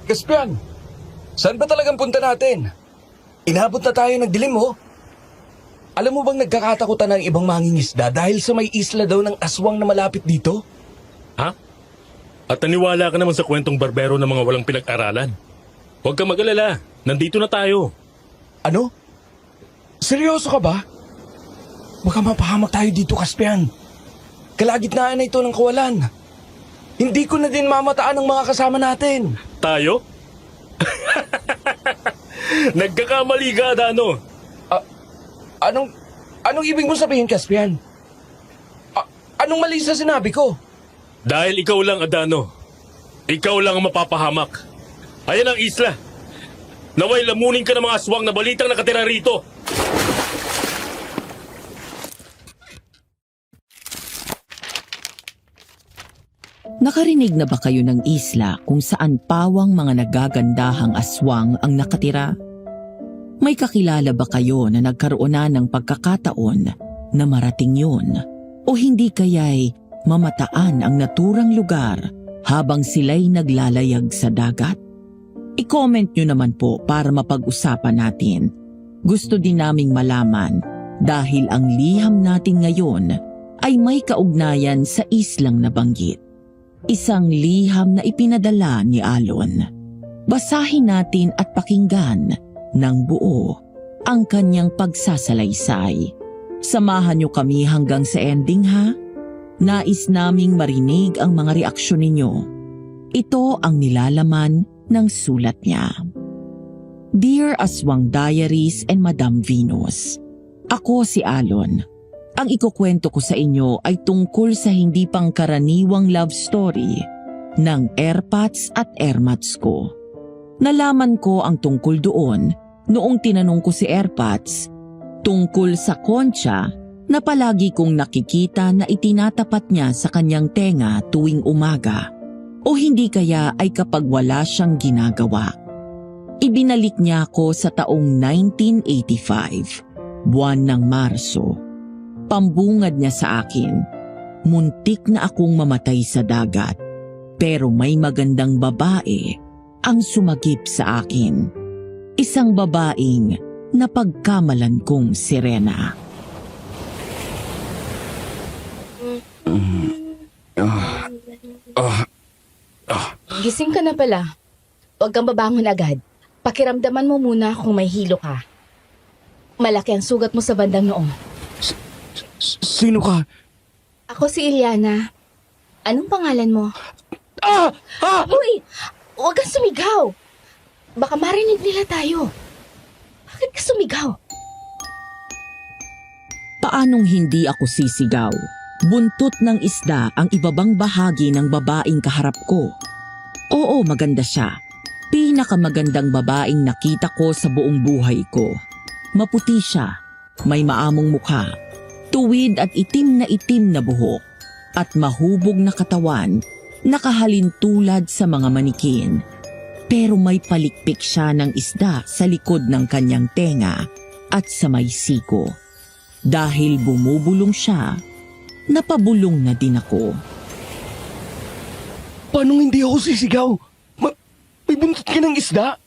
Caspian, saan ba talagang punta natin? Inabot na tayo ng dilim, oh. Alam mo bang nagkakatakutan ng ibang mangingisda dahil sa may isla daw ng aswang na malapit dito? Ha? At naniwala ka naman sa kwentong barbero ng mga walang pinag-aralan. Huwag kang mag-alala, nandito na tayo. Ano? Seryoso ka ba? Baka mapahamak tayo dito, Caspian. Kalagitnaan na ito ng kawalan. Hindi ko na din mamataan ang mga kasama natin. Tayo? Nagkakamali ka, Adano. Anong ibig mo sabihin, Caspian? Anong mali sa sinabi ko? Dahil ikaw lang, Adano. Ikaw lang ang mapapahamak. Ayan ang isla. Naway lamunin ka ng mga aswang na balitang nakatira rito. Nakarinig na ba kayo ng isla kung saan pawang mga nagagandahang aswang ang nakatira? May kakilala ba kayo na nagkaroon na ng pagkakataon na marating yun? O hindi kaya'y mamataan ang naturang lugar habang sila'y naglalayag sa dagat? I-comment nyo naman po para mapag-usapan natin. Gusto din naming malaman dahil ang liham natin ngayon ay may kaugnayan sa islang nabanggit. Isang liham na ipinadala ni Alon. Basahin natin at pakinggan ng buo ang kanyang pagsasalaysay. Samahan niyo kami hanggang sa ending, ha? Nais naming marinig ang mga reaksyon ninyo. Ito ang nilalaman ng sulat niya. Dear Aswang Diaries and Madam Venus, ako si Alon. Ang ikukwento ko sa inyo ay tungkol sa hindi pangkaraniwang love story ng airpots at airmats ko. Nalaman ko ang tungkol doon noong tinanong ko si airpots tungkol sa Concha na palagi kong nakikita na itinatapat niya sa kanyang tenga tuwing umaga o hindi kaya ay kapag wala siyang ginagawa. Ibinalik niya ako sa taong 1985, buwan ng Marso. Pambungad niya sa akin, muntik na akong mamatay sa dagat, pero may magandang babae ang sumagip sa akin. Isang babaeng napagkamalan kong Serena. Gising ka na pala. Huwag kang babangon agad. Pakiramdaman mo muna kung may hilo ka. Malaki ang sugat mo sa bandang noo. Sino ka? Ako si Iliana. Anong pangalan mo? Uy! Huwag kang sumigaw! Baka marinig nila tayo. Bakit ka sumigaw? Paanong hindi ako sisigaw? Buntot ng isda ang ibabang bahagi ng babaeng kaharap ko. Oo, maganda siya. Pinakamagandang babaeng nakita ko sa buong buhay ko. Maputi siya, may maamong mukha, tuwid at itim na buhok, at mahubog na katawan, nakahalin tulad sa mga manikin. Pero may palikpik siya ng isda sa likod ng kanyang tenga at sa may siko. Dahil bumubulong siya, napabulong na din ako. Paano hindi ako sisigaw? May buntot ka ng isda?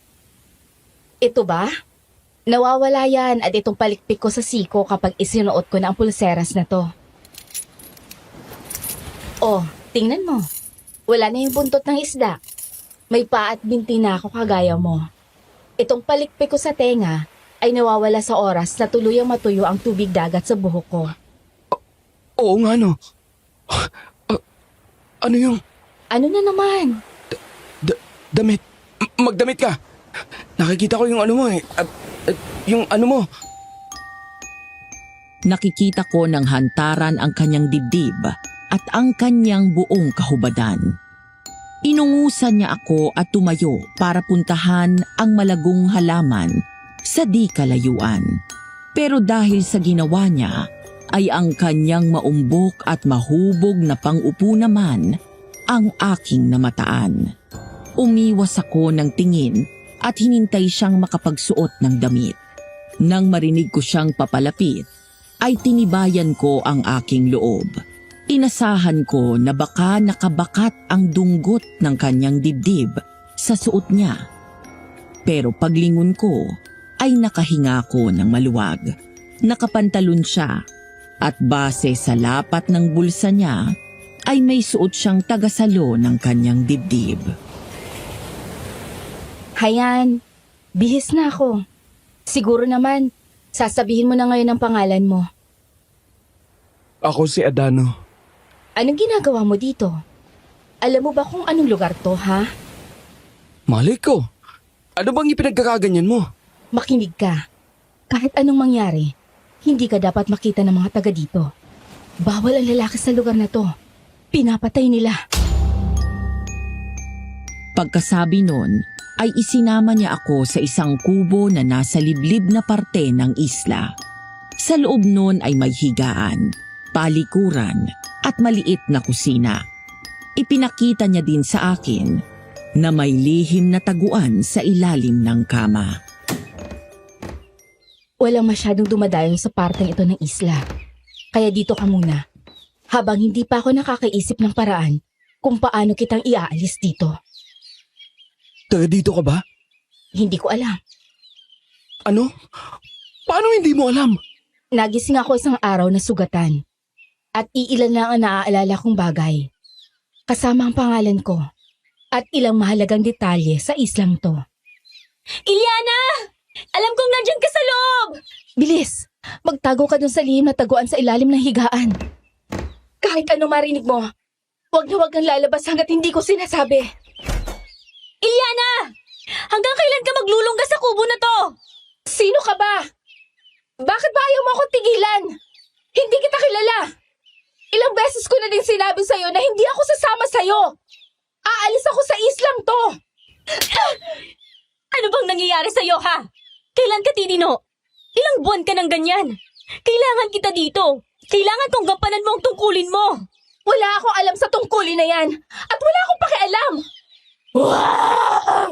Ito ba? Nawawala yan at itong palikpik ko sa siko kapag isinuot ko na ang pulseras na to. Oh, tingnan mo. Wala na yung buntot ng isda. May paa at binti na ako kagaya mo. Itong palikpik ko sa tenga ay nawawala sa oras na tuluyang matuyo ang tubig dagat sa buhok ko. Oo nga, no. Ano yung... Ano na naman? Damit. Magdamit ka. Nakikita ko yung ano mo eh. Yung ano mo. Nakikita ko ng hantaran ang kanyang dibdib at ang kanyang buong kahubadan. Inungusan niya ako at tumayo para puntahan ang malagong halaman sa di kalayuan. Pero dahil sa ginawa niya, ay ang kanyang maumbok at mahubog na pang-upo naman ang aking namataan. Umiwas ako ng tingin at hinintay siyang makapagsuot ng damit. Nang marinig ko siyang papalapit, ay tinibayan ko ang aking loob. Inasahan ko na baka nakabakat ang dunggot ng kanyang dibdib sa suot niya. Pero paglingon ko ay nakahinga ko ng maluwag. Nakapantalon siya at base sa lapat ng bulsa niya ay may suot siyang tagasalo ng kanyang dibdib. Hayan, bihis na ako. Siguro naman, sasabihin mo na ngayon ang pangalan mo. Ako si Adano. Anong ginagawa mo dito? Alam mo ba kung anong lugar to, ha? Malay ko. Ano bang ipinagkakaganyan mo? Makinig ka. Kahit anong mangyari, hindi ka dapat makita ng mga taga dito. Bawal ang lalaki sa lugar na to. Pinapatay nila. Pagkasabi nun, ay isinama niya ako sa isang kubo na nasa liblib na parte ng isla. Sa loob nun ay may higaan, palikuran at maliit na kusina. Ipinakita niya din sa akin na may lihim na taguan sa ilalim ng kama. Walang masyadong dumadayo sa parteng ito ng isla. Kaya dito ka muna. Habang hindi pa ako nakakaisip ng paraan kung paano kitang iaalis dito. Taga dito ka ba? Hindi ko alam. Ano? Paano hindi mo alam? Nagising ako isang araw na sugatan. At iilan lang ang naaalala kong bagay. Kasama ang pangalan ko. At ilang mahalagang detalye sa islang to. Ilyana! Alam kong nandyan ka sa loob! Bilis! Magtago ka dun sa lihim na taguan sa ilalim ng higaan. Kahit ano marinig mo, wag na wag kang lalabas hanggat hindi ko sinasabi. Ilyana! Hanggang kailan ka maglulungga sa kubo na to? Sino ka ba? Bakit ba ayaw mo akong tigilan? Hindi kita kilala. Ilang beses ko na din sinabi sa'yo na hindi ako sasama sa'yo. Aalis ako sa islang to. Ano bang nangyayari sa'yo, ha? Kailan ka titino? Ilang buwan ka ng ganyan? Kailangan kita dito. Kailangan kong gampanan mo ang tungkulin mo. Wala akong alam sa tungkulin na yan. At wala akong pakialam. Wow!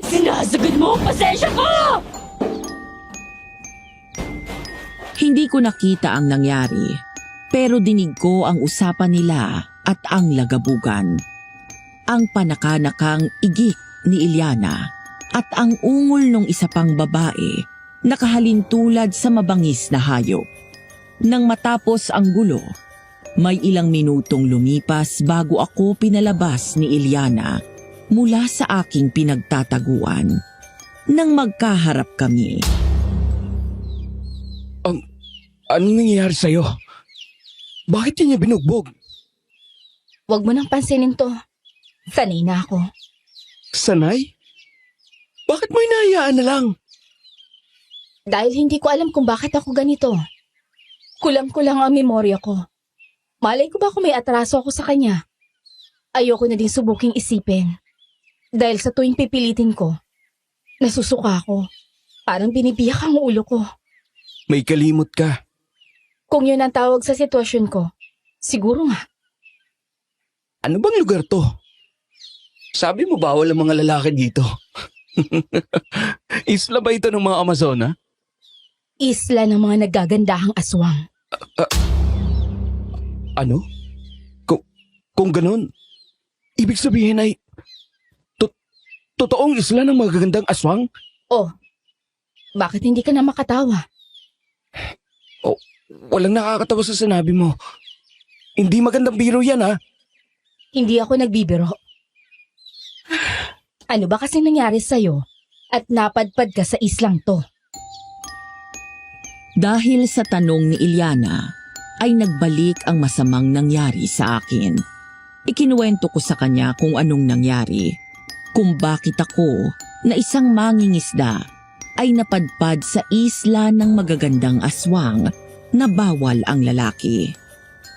Sinasagad mo ang pasensya ko! Hindi ko nakita ang nangyari, pero dinig ko ang usapan nila at ang lagabugan. Ang panakanakang igik ni Ilyana at ang ungol ng isa pang babae nakahalintulad sa mabangis na hayop. Nang matapos ang gulo, may ilang minutong lumipas bago ako pinalabas ni Ilyana mula sa aking pinagtataguan. Nang magkaharap kami, Anong nangyayari sa'yo? Bakit niya binugbog? Huwag mo nang pansinin to. Sanay na ako. Sanay? Bakit mo hinahayaan na lang? Dahil hindi ko alam kung bakit ako ganito. Kulang-kulang ang memorya ko. Malay ko ba kung may atraso ako sa kanya? Ayoko na din subuking isipin. Dahil sa tuwing pipilitin ko, nasusuka ako. Parang binibiyak ang ulo ko. May kalimot ka. Kung yun ang tawag sa sitwasyon ko, siguro nga. Ano bang lugar to? Sabi mo bawal ang mga lalaki dito. Isla ba ito ng mga Amazona? Isla ng mga nagagandahang aswang. Ano? Kung ganun, ibig sabihin ay totoong isla ng mga gagandang aswang? Oh, bakit hindi ka na makatawa? Walang nakakatawa sa sinabi mo. Hindi magandang biro yan, ha? Hindi ako nagbibiro. Ano ba kasi nangyari sa'yo at napadpad ka sa islang to? dahil sa tanong ni Ilyana, ay nagbalik ang masamang nangyari sa akin. Ikinuwento ko sa kanya kung anong nangyari, kung bakit ako na isang mangingisda ay napadpad sa isla ng magagandang aswang na bawal ang lalaki.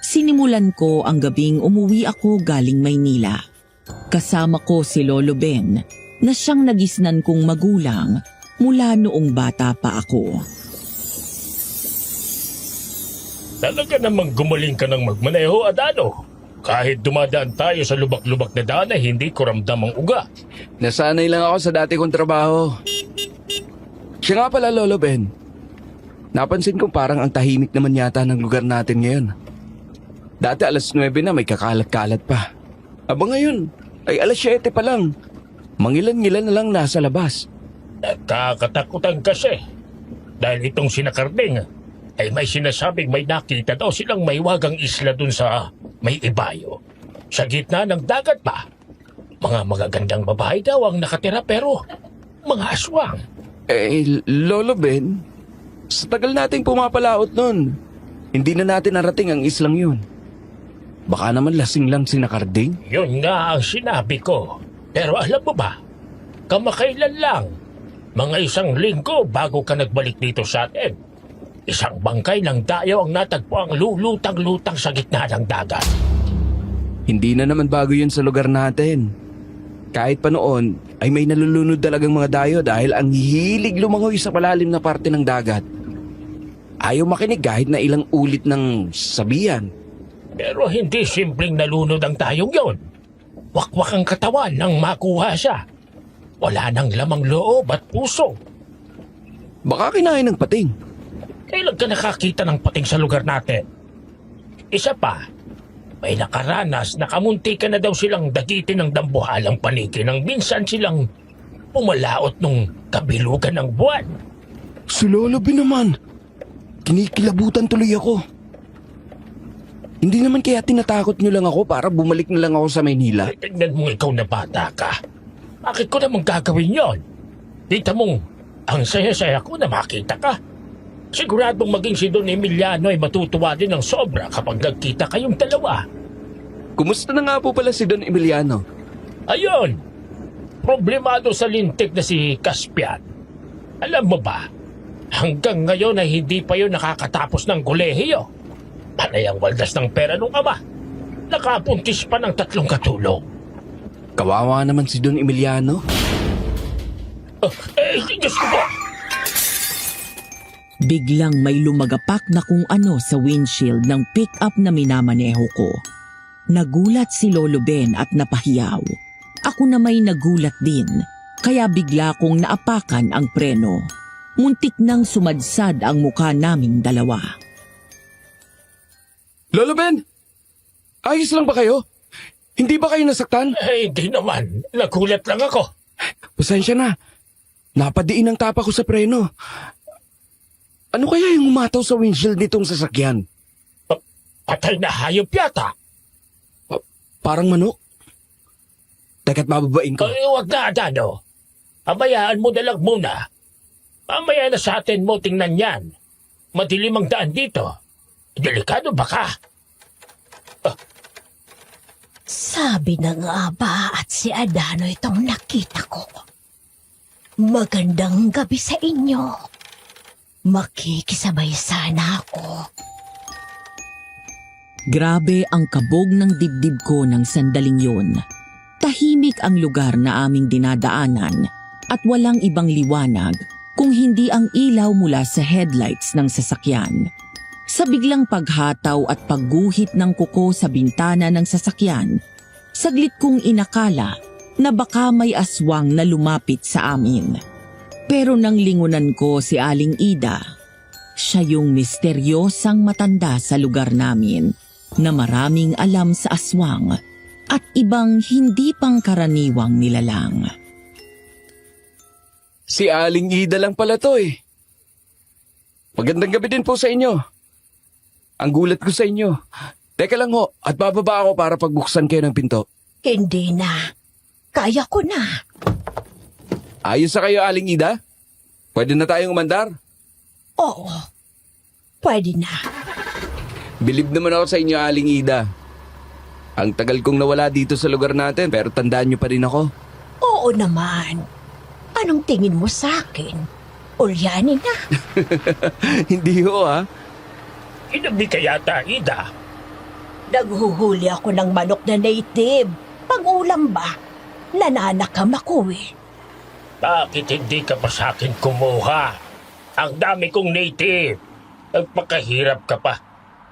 Sinimulan ko ang gabing umuwi ako galing Maynila. Kasama ko si Lolo Ben na siyang nagisnan kong magulang mula noong bata pa ako. Talaga namang gumaling ka ng magmaneho, Adano. Kahit dumadaan tayo sa lubak-lubak na daan ay hindi ko ramdam ang uga. Nasanay lang ako sa dati kong trabaho. Siya nga pala, Lolo Ben. Napansin ko parang ang tahimik naman yata ng lugar natin ngayon. Dati 9:00 na may kakalat-kalat pa. Aba ngayon, ay 7:00 pa lang. Mangilan-ngilan na lang nasa labas. Nakakatakutan kasi. Dahil itong sinakarding ay may sinasabing may nakita daw silang may wagang isla dun sa may ibayo. Sa gitna ng dagat pa. Mga magagandang babae daw ang nakatira pero mga aswang. Lolo Ben, sa tagal nating pumapalaot nun, hindi na natin narating ang islang yun. Baka naman lasing lang si Nakarding. Yun nga ang sinabi ko. Pero alam mo ba, kamakailan lang, mga 1 linggo bago ka nagbalik dito sa atin, isang bangkay ng dayaw ang natagpo ang lulutang-lutang sa gitna ng dagat. Hindi na naman bago yun sa lugar natin. Kahit pa noon, ay may nalulunod talagang mga dayo dahil ang hilig lumangoy sa malalim na parte ng dagat. Ayaw makinig kahit na ilang ulit ng sabihan. Pero hindi simpleng nalunod ang tayong yon. Wakwak ang katawan nang makuha siya. Wala nang lamang loob at puso. Baka kinain ng pating. Kailan ka nakakita ng pating sa lugar natin? Isa pa, may nakaranas na kamunti ka na daw silang dagitin ng dambuhalang paniki nang minsan silang pumalaot nung kabilugan ng buwan. Si Lolo Ben naman. Kinikilabutan tuloy ako. Hindi naman kaya tinatakot nyo lang ako para bumalik na lang ako sa Maynila. Ay, tignan mo ikaw na bata ka. Bakit ko namang gagawin yon? Kita mong ang saya-saya ko na makita ka. Siguradong maging si Don Emiliano ay matutuwa din ng sobra kapag nagkita kayong dalawa. Kumusta na nga po pala si Don Emiliano? Ayun, problemado sa lintik na si Caspian. Alam mo ba, hanggang ngayon ay hindi pa yun nakakatapos ng kolehiyo. Panay ang waldas ng pera ng ama. Nakapuntis pa ng 3 katulong. Kawawa naman si Don Emiliano. Diyos ko po! Biglang may lumagapak na kung ano sa windshield ng pick-up na minamaneho ko. Nagulat si Lolo Ben at napahiyaw. Ako na may nagulat din, kaya bigla kong naapakan ang preno. Muntik nang sumadsad ang mukha naming dalawa. Lolo Ben! Ayos lang ba kayo? Hindi ba kayo nasaktan? Hindi naman. Nagulat lang ako. Pasensya na. Napadiin ang tapa ko sa preno. Ano kaya yung umataw sa windshield nitong sasakyan? Patay na hayop yata. Parang manok. Teka't bababain ko. Huwag na, Adano. Abayaan mo na lang muna. Mamaya na sa atin mo tingnan yan. Madilim ang daan dito. Delikado baka. Sabi na nga ba at si Adano itong nakita ko. Magandang gabi sa inyo. Makikisabay sana ako. Grabe ang kabog ng dibdib ko ng sandaling yun. Tahimik ang lugar na aming dinadaanan at walang ibang liwanag kung hindi ang ilaw mula sa headlights ng sasakyan. Sa biglang paghataw at pagguhit ng kuko sa bintana ng sasakyan, saglit kong inakala na baka may aswang na lumapit sa amin. Pero nang lingunan ko si Aling Ida, siya yung misteryosang matanda sa lugar namin na maraming alam sa aswang at ibang hindi pangkaraniwang nilalang. Si Aling Ida lang pala to eh. Magandang gabi din po sa inyo. Ang gulat ko sa inyo. Teka lang ho, at bababa ako para pagbuksan kayo ng pinto. Hindi na. Kaya ko na. Ayos sa kayo, Aling Ida? Pwede na tayong umandar? Oo. Pwede na. Bilib naman ako sa inyo, Aling Ida. Ang tagal kong nawala dito sa lugar natin, pero tandaan niyo pa rin ako. Oo naman. Anong tingin mo sa akin? Ulyanin na. Hindi ho, ha? Inabi ka yata, Ida. Naghuhuli ako ng manok na native. Pang-ulam ba? Nananakam ako eh. Bakit hindi ka pa sa akin kumuha? Ang dami kong native. Nagpakahirap ka pa.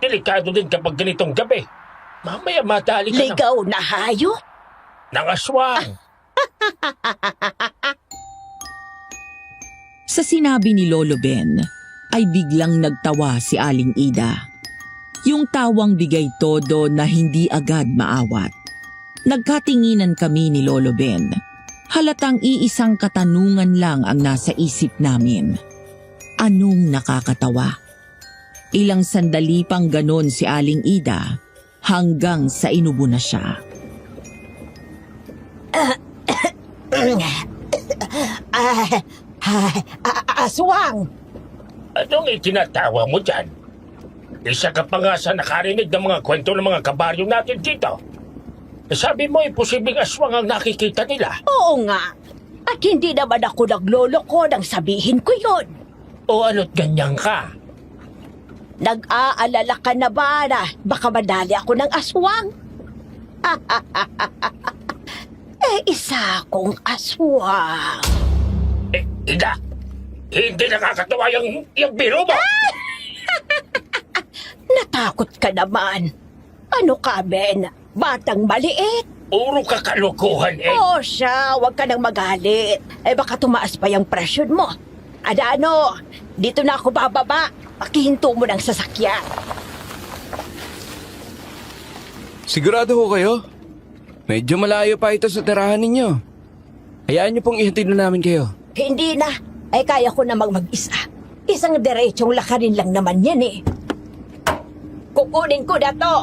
Delikado din kapag ganitong gabi. Mamaya madali ka Ligaw na hayop? ng aswang. Sa sinabi ni Lolo Ben, ay biglang nagtawa si Aling Ida. Yung tawang bigay todo na hindi agad maawat. Nagkatinginan kami ni Lolo Ben. Halatang iisang katanungan lang ang nasa isip namin. Anong nakakatawa? Ilang sandali pang ganon si Aling Ida hanggang sa inubo na siya. Aswang! Anong itinatawa mo dyan? Isa ka pa nga sa nakarinig ng mga kwento ng mga kabaryo natin dito. Sabi mo, posibleng aswang ang nakikita nila. Oo nga. At hindi naman ako nagloloko nang sabihin ko yon. O ano't ganyan ka? Nag-aalala ka na ba na baka madali ako ng aswang? Isa akong aswang. Ida, hindi nakakatawa yung biro mo. Natakot ka naman. Ano ka, Ben? Batang maliit. Puro ka kalukuhan Oo siya, huwag ka nang magalit. Baka tumaas pa yung presyon mo. Ano, dito na ako bababa. Pakihinto mo ng sasakyan. Sigurado ho kayo? Medyo malayo pa ito sa tirahan ninyo. Hayaan niyo pong ihatid na namin kayo. Hindi na. Kaya ko namang mag-isa. Isang diretsong lakarin lang naman yan eh. Kukunin ko na to.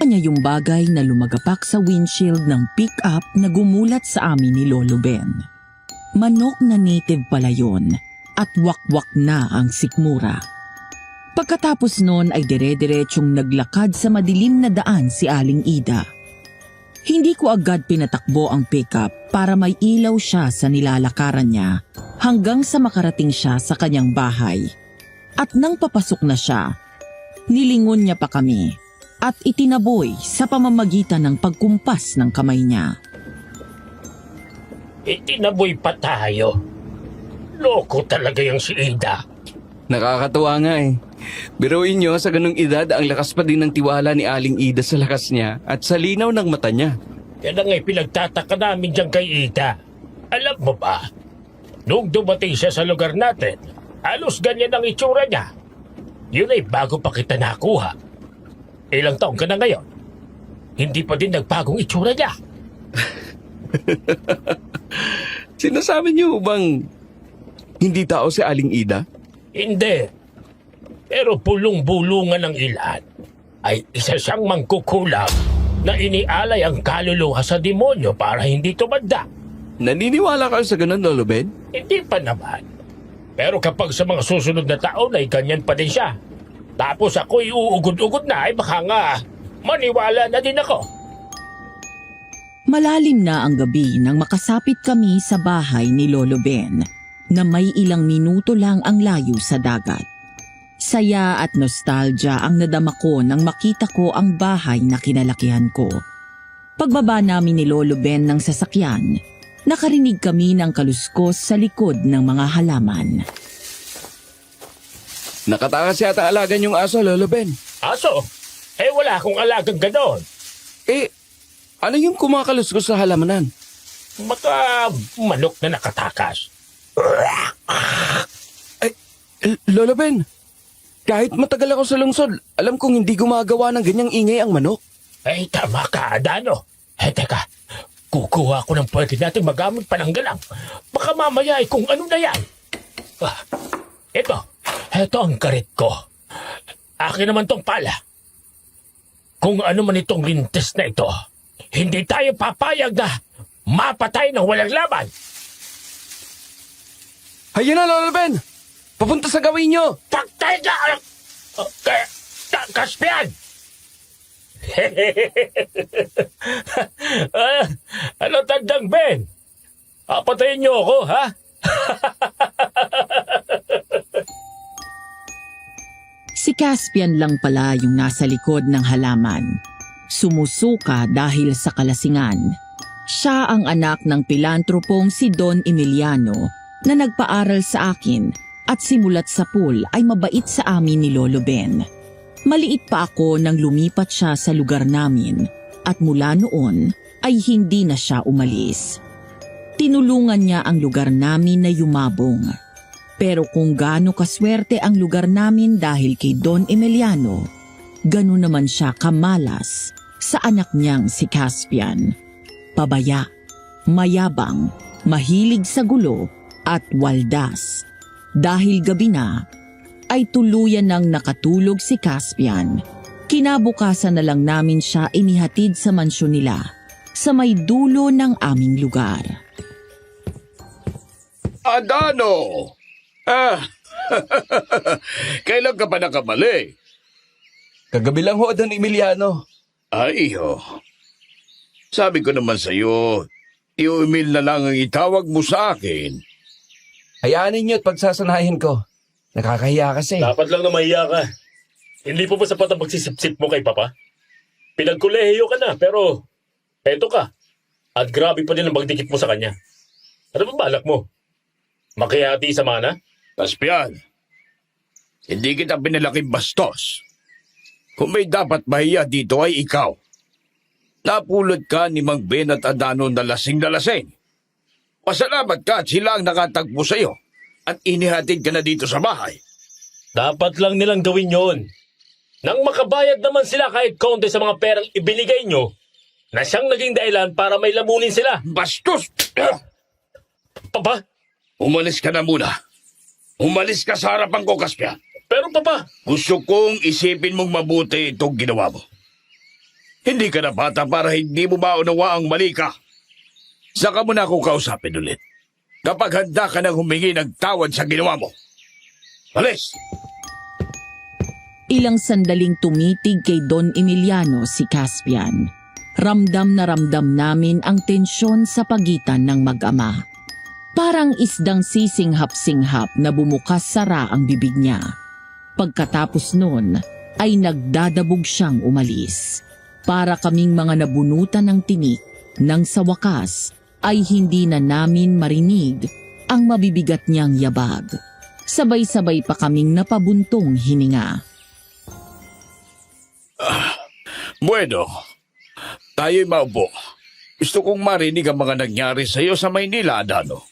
Kanya yung bagay na lumagapak sa windshield ng pick-up na gumulat sa amin ni Lolo Ben. Manok na native pala yun at wakwak na ang sikmura. Pagkatapos nun ay dire-diretsyong naglakad sa madilim na daan si Aling Ida. Hindi ko agad pinatakbo ang pickup para may ilaw siya sa nilalakaran niya hanggang sa makarating siya sa kanyang bahay. At nang papasok na siya, nilingon niya pa kami at itinaboy sa pamamagitan ng pagkumpas ng kamay niya. Itinaboy pa tayo. Loko talaga yung si Ida. Nakakatuwa nga eh. Biruin niyo sa ganung edad ang lakas pa din ng tiwala ni Aling Ida sa lakas niya at sa linaw ng mata niya. Yan ang pinagtataka namin dyan kay Ida. Alam mo ba, nung dumating siya sa lugar natin, halos ganyan ang itsura niya. Yun ay bago pa kita nakuha. Ilang taong ka na ngayon? Hindi pa din nagbagong itsura niya. Sinasabi niyo bang hindi tao si Aling Ida? Hindi. Pero pulong-bulungan ng ilan ay isa siyang mangkukulam na inialay ang kaluluwa sa demonyo para hindi tumanda. Naniniwala kayo sa ganun, Lolo Ben? Hindi pa naman. Pero kapag sa mga susunod na taon ay ganyan pa din siya. Tapos ako iuugod-ugod na ay baka nga maniwala na din ako. Malalim na ang gabi nang makasapit kami sa bahay ni Lolo Ben na may ilang minuto lang ang layo sa dagat. Saya at nostalgia ang nadama ko nang makita ko ang bahay na kinalakihan ko. Pagbaba namin ni Lolo Ben ng sasakyan, nakarinig kami ng kaluskos sa likod ng mga halaman. Nakatakas yata alagan yung aso, Lolo Ben. Aso? Wala akong alagang ganon. Ano yung kumakaluskos sa halamanan? Baka manok na nakatakas. Lolo Ben, kahit matagal ako sa lungsod, alam kong hindi gumagawa ng ganyang ingay ang manok. Tama ka, Adano. Teka, kukuha ko ng pwede natin magamit pananggalang. Baka mamaya ay kung ano na yan. Ito ang karit ko. Akin naman tong pala. Kung ano man itong lintes na ito, hindi tayo papayag na mapatay ng walang laban. Hayun na, Lolo Ben! Papunta sa gawin nyo! Pagtay ka! Kaspian! Ano tandang, Ben? Papatayin niyo ako, ha? Si Caspian lang pala yung nasa likod ng halaman. Sumusuka dahil sa kalasingan. Siya ang anak ng pilantropong si Don Emiliano na nagpaaral sa akin at simulat sa pool ay mabait sa amin ni Lolo Ben. Maliit pa ako nang lumipat siya sa lugar namin at mula noon ay hindi na siya umalis. Tinulungan niya ang lugar namin na yumabong. Pero kung gaano kaswerte ang lugar namin dahil kay Don Emiliano, gano'n naman siya kamalas sa anak niyang si Caspian. pabaya, mayabang, mahilig sa gulo at waldas. Dahil gabi na, ay tuluyan nang nakatulog si Caspian. Kinabukasan na lang namin siya inihatid sa mansyon nila sa may dulo ng aming lugar. Adano! Kailan ka pa nakamali? Kagabi lang ho, Don Emiliano. Ay, sabi ko naman sa'yo, i-email na lang ang itawag mo sa akin. Hayaan ninyo at pagsasanahin ko. Nakakahiya kasi. Dapat lang na mahiya ka. Hindi po ba sapat ang pagsisip-sip mo kay Papa? Pinagkolehiyo ka na, pero eto ka. At grabe pa din ang pagdikit mo sa kanya. Ano ba balak mo? Makihati sa mana? Caspian, hindi kita pinalaking bastos. Kung may dapat mahiya dito ay ikaw. Napulot ka ni Mang Ben at Adano na lasing. Pasalamat ka at sila ang nakatagpo sa'yo at inihatid ka na dito sa bahay. Dapat lang nilang gawin yon. Nang makabayad naman sila kahit konti sa mga perang ibinigay nyo, na siyang naging dahilan para may lamunin sila. Bastos! Papa? Umalis ka na muna. Umalis ka sa harapan ko, Caspian. Pero Papa, Gusto kong isipin mong mabuti itong ginawa mo. Hindi ka na bata para hindi mo maunawa ang mali ka. Saka mo na ako kausapin ulit. Kapag handa ka nang humingi ng tawad sa ginawa mo. Alis! Ilang sandaling tumitig kay Don Emiliano si Caspian. Ramdam na ramdam namin ang tensyon sa pagitan ng mag-ama. Parang isdang sisinghap-singhap na bumukas sara ang bibig niya. Pagkatapos nun, ay nagdadabog siyang umalis. Para kaming mga nabunutan ng tinik nang sa wakas ay hindi na namin marinig ang mabibigat niyang yabag. Sabay-sabay pa kaming napabuntong hininga. Bueno, tayo'y maupo. Gusto kong marinig ang mga nangyari sa iyo sa Maynila, Adano.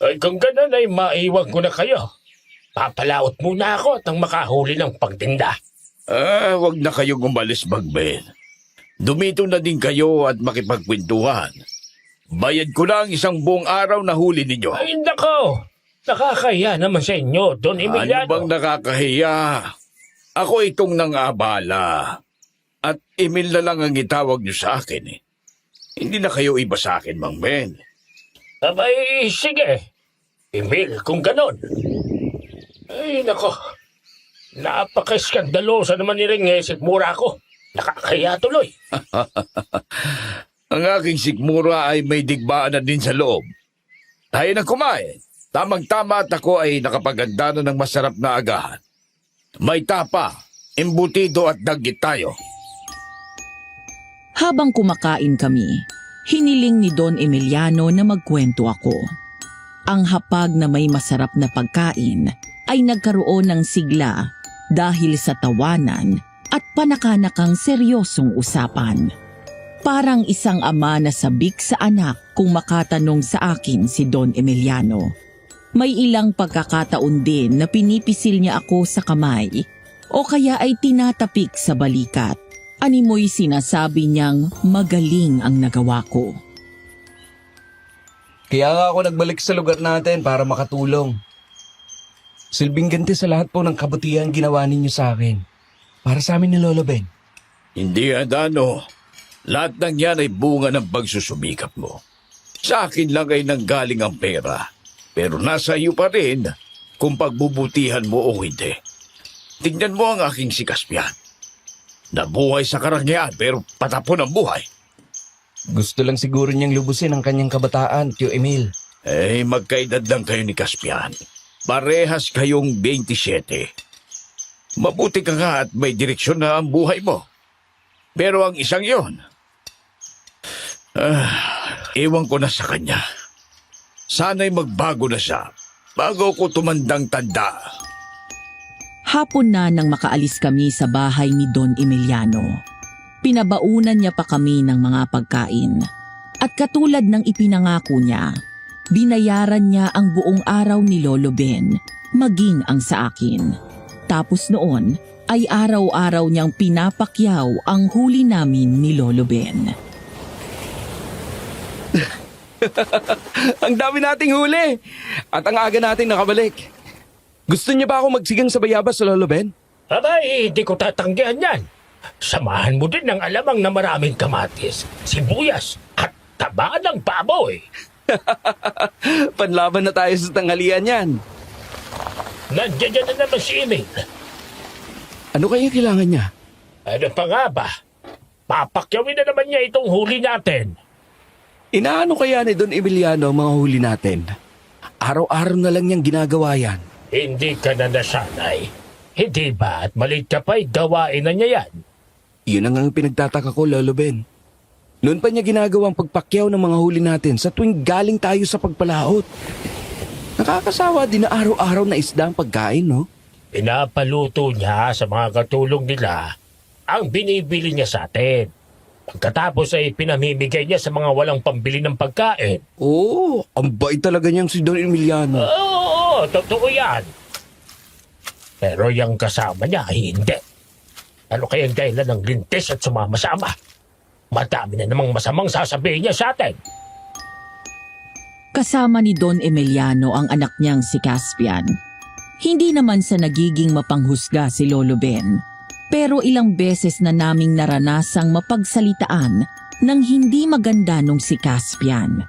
ay kung ganun ay maiwan ko na kayo. Papalaot muna ako at ang makahuli ng pagtinda. Wag na kayong umalis, Bagben. Dumito na din kayo at makipagkwentuhan. Bayad ko lang isang buong araw na huli ninyo. Ay nako, nakakahiya naman sa inyo, Don Ano Emiliano. bang nakakahiya? Ako itong nang-abala. At email na lang ang itawag niyo sa akin eh. Hindi na kayo iba sa akin, Mang Ben. Abay, sige. Emil, kung ganon. Ay, nako. Napaka-skandalosa naman ni Ringesit Mura ko. Nakakaya tuloy. Ang aking sikmura ay may digbaan na din sa loob. Tayo na kumain. Tamang-tama at ako ay nakapaganda na ng masarap na agahan. May tapa, embutido at dagit tayo. Habang kumakain kami, hiniling ni Don Emiliano na magkwento ako. Ang hapag na may masarap na pagkain ay nagkaroon ng sigla dahil sa tawanan at panakanakang seryosong usapan. Parang isang ama na sabik sa anak kung makatanong sa akin si Don Emiliano. May ilang pagkakataon din na pinipisil niya ako sa kamay o kaya ay tinatapik sa balikat. Animoy sinasabi niyang magaling ang nagawa ko. Kaya nga ako nagbalik sa lugar natin para makatulong. Silbing ganti sa lahat po ng kabutihan ginawa ninyo sa akin. Para sa amin ni Lolo Ben. Hindi, Adano. Lahat ng yan ay bunga ng pagsusumikap mo. Sa akin lang ay nanggaling ang pera. Pero nasa iyo pa rin kung pagbubutihan mo o hindi. Tingnan mo ang aking si Caspian. Nabuhay sa karangyaan pero patapon ang buhay. Gusto lang siguro niyang lubusin ang kanyang kabataan, Tio Emil. Magkaedad lang kayo ni Caspian. Parehas kayong 27. Mabuti ka nga at may direksyon na ang buhay mo. Pero ang isang yon, ewan ko na sa kanya. Sana'y magbago na siya bago ko tumandang tanda. Hapon na nang makaalis kami sa bahay ni Don Emiliano. Pinabaunan niya pa kami ng mga pagkain. At katulad ng ipinangako niya, binayaran niya ang buong araw ni Lolo Ben, maging ang sa akin. Tapos noon ay araw-araw niyang pinapakyaw ang huli namin ni Lolo Ben. Ang dami nating huli. At ang aga nating nakabalik. Gusto niyo ba ako magsigang sa bayabas sa Lolo Ben? Abay, hindi ko tatanggihan yan. Samahan mo din ng alamang na maraming kamatis, sibuyas, at taba ng baboy. Panlaban na tayo sa tanghalian yan. Nandiyan na naman si Emil. Ano kaya kailangan niya? Ano pa nga ba? Papakyawin na naman niya itong huli natin. Inaano kaya ni Don Emiliano ang mga huli natin? Araw-araw na lang niyang ginagawa yan. Hindi ka na nasanay. Hindi ba at maliit ka pa'y gawain na niya yan? Yun ang pinagtataka ko, Lolo Ben. Noon pa niya ginagawang pagpakyaw ng mga huli natin sa tuwing galing tayo sa pagpalaot. Nakakasawa din na araw-araw na isda ang pagkain, no? Pinapaluto niya sa mga katulong nila ang binibili niya sa atin. Pagkatapos ay pinamimigay niya sa mga walang pambili ng pagkain. Oo, ang bait talaga niyang si Don Emiliano. Oo, totoo yan. Pero yung kasama niya ay hindi. Ano kayang dahilan ng lintis at sumama-sama? Madami na namang masamang sasabihin niya sa atin. Kasama ni Don Emiliano ang anak niyang si Caspian. Hindi naman sa nagiging mapanghusga si Lolo Ben, pero ilang beses na naming naranasang mapagsalitaan ng hindi maganda nung si Caspian.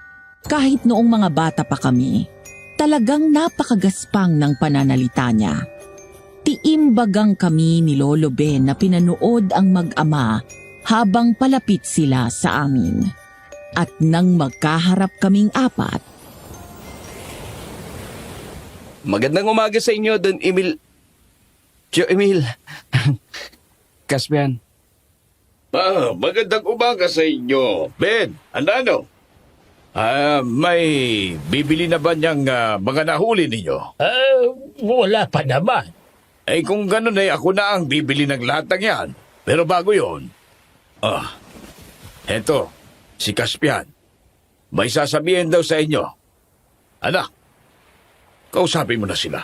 Kahit noong mga bata pa kami, talagang napakagaspang ng pananalita niya. Tiimbagang kami ni Lolo Ben na pinanood ang mag-ama habang palapit sila sa amin. At nang magkaharap kaming apat, Magandang umaga sa inyo, Don Emil... Emil. Caspian. Magandang umaga sa inyo. Ben, ano? May bibili na ba niyang mga nahuli ninyo? Wala pa naman. Kung ganun ako na ang bibili ng lahat ng yan. Pero bago yon, eto, si Caspian. May sasabihin daw sa inyo. Anak, kausapin mo na sila.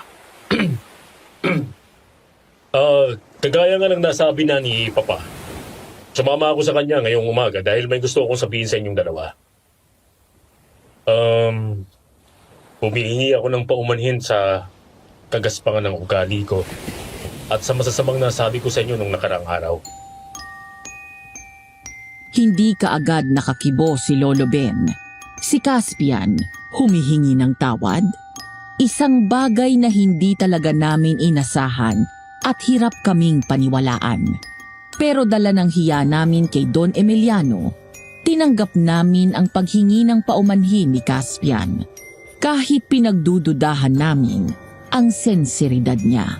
Kagaya nga ng nasabi na ni Papa. Sumama ako sa kanya ngayong umaga dahil may gusto akong sabihin sa inyong dalawa. Humihingi ako ng paumanhin sa kagaspangan ng ugali ko at sa masasamang nasabi ko sa inyo nung nakarang araw. hindi kaagad nakakibo si Lolo Ben. Si Caspian humihingi ng tawad. Isang bagay na hindi talaga namin inasahan at hirap kaming paniwalaan. Pero dala ng hiya namin kay Don Emiliano, tinanggap namin ang paghingi ng paumanhin ni Caspian. Kahit pinagdududahan namin ang sensiridad niya.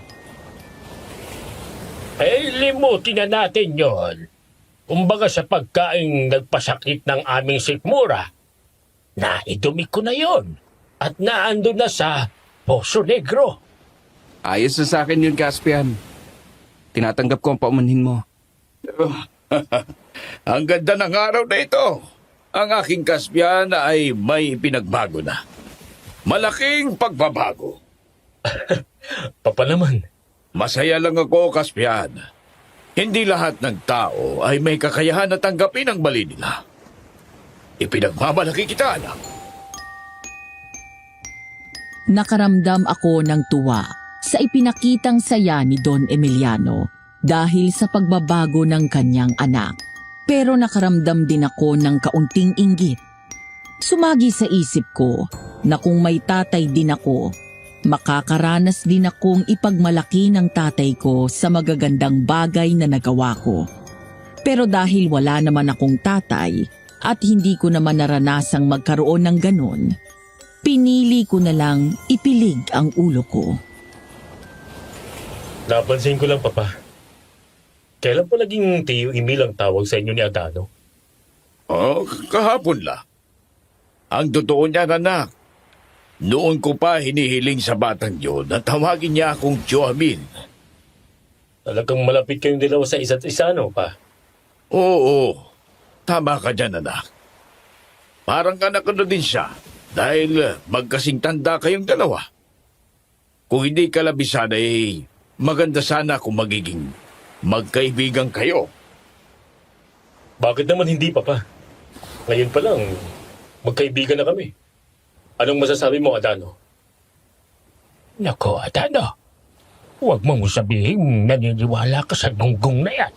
Limutin na natin yon. Kumbaga sa pagkaing nagpasakit ng aming sikmura, naidumi ko na yon. At naando na sa Poso Negro. Ayos na sa akin yun, Caspian. Tinatanggap ko ang paumanhin mo. Ang ganda ng araw na ito. Ang aking Caspian ay may pinagbago na. Malaking pagbabago. Papa naman, Masaya lang ako, Caspian. Hindi lahat ng tao ay may kakayahan na tanggapin ang mali nila. Ipinagmamalaki kita, anak. Nakaramdam ako ng tuwa sa ipinakitang saya ni Don Emiliano dahil sa pagbabago ng kanyang anak. Pero nakaramdam din ako ng kaunting inggit. Sumagi sa isip ko na kung may tatay din ako, makakaranas din akong ipagmalaki ng tatay ko sa magagandang bagay na nagawa ko. Pero dahil wala naman akong tatay at hindi ko naman naranasang magkaroon ng ganon, pinili ko na lang ipilig ang ulo ko. napansin ko lang, Papa. Kailan pa naging Tio Emil ang tawag sa inyo ni Adano? Kahapon lang. Ang totoo niya, anak. Noon ko pa hinihiling sa batang yun na tawagin niya akong Tio Emil. Talagang malapit kayong dalawa sa isa't isa, no, Pa? Oo, tama ka dyan, anak. Parang anak ko na din siya dahil magkasing tanda kayong dalawa. Kung hindi ka labisan ay maganda sana kung magiging magkaibigan kayo. Bakit naman hindi, Papa? Ngayon pa lang, magkaibigan na kami. Anong masasabi mo, Adano? Nako, Adano. Huwag mong sabihin naniniwala ka sa gunggong na yan.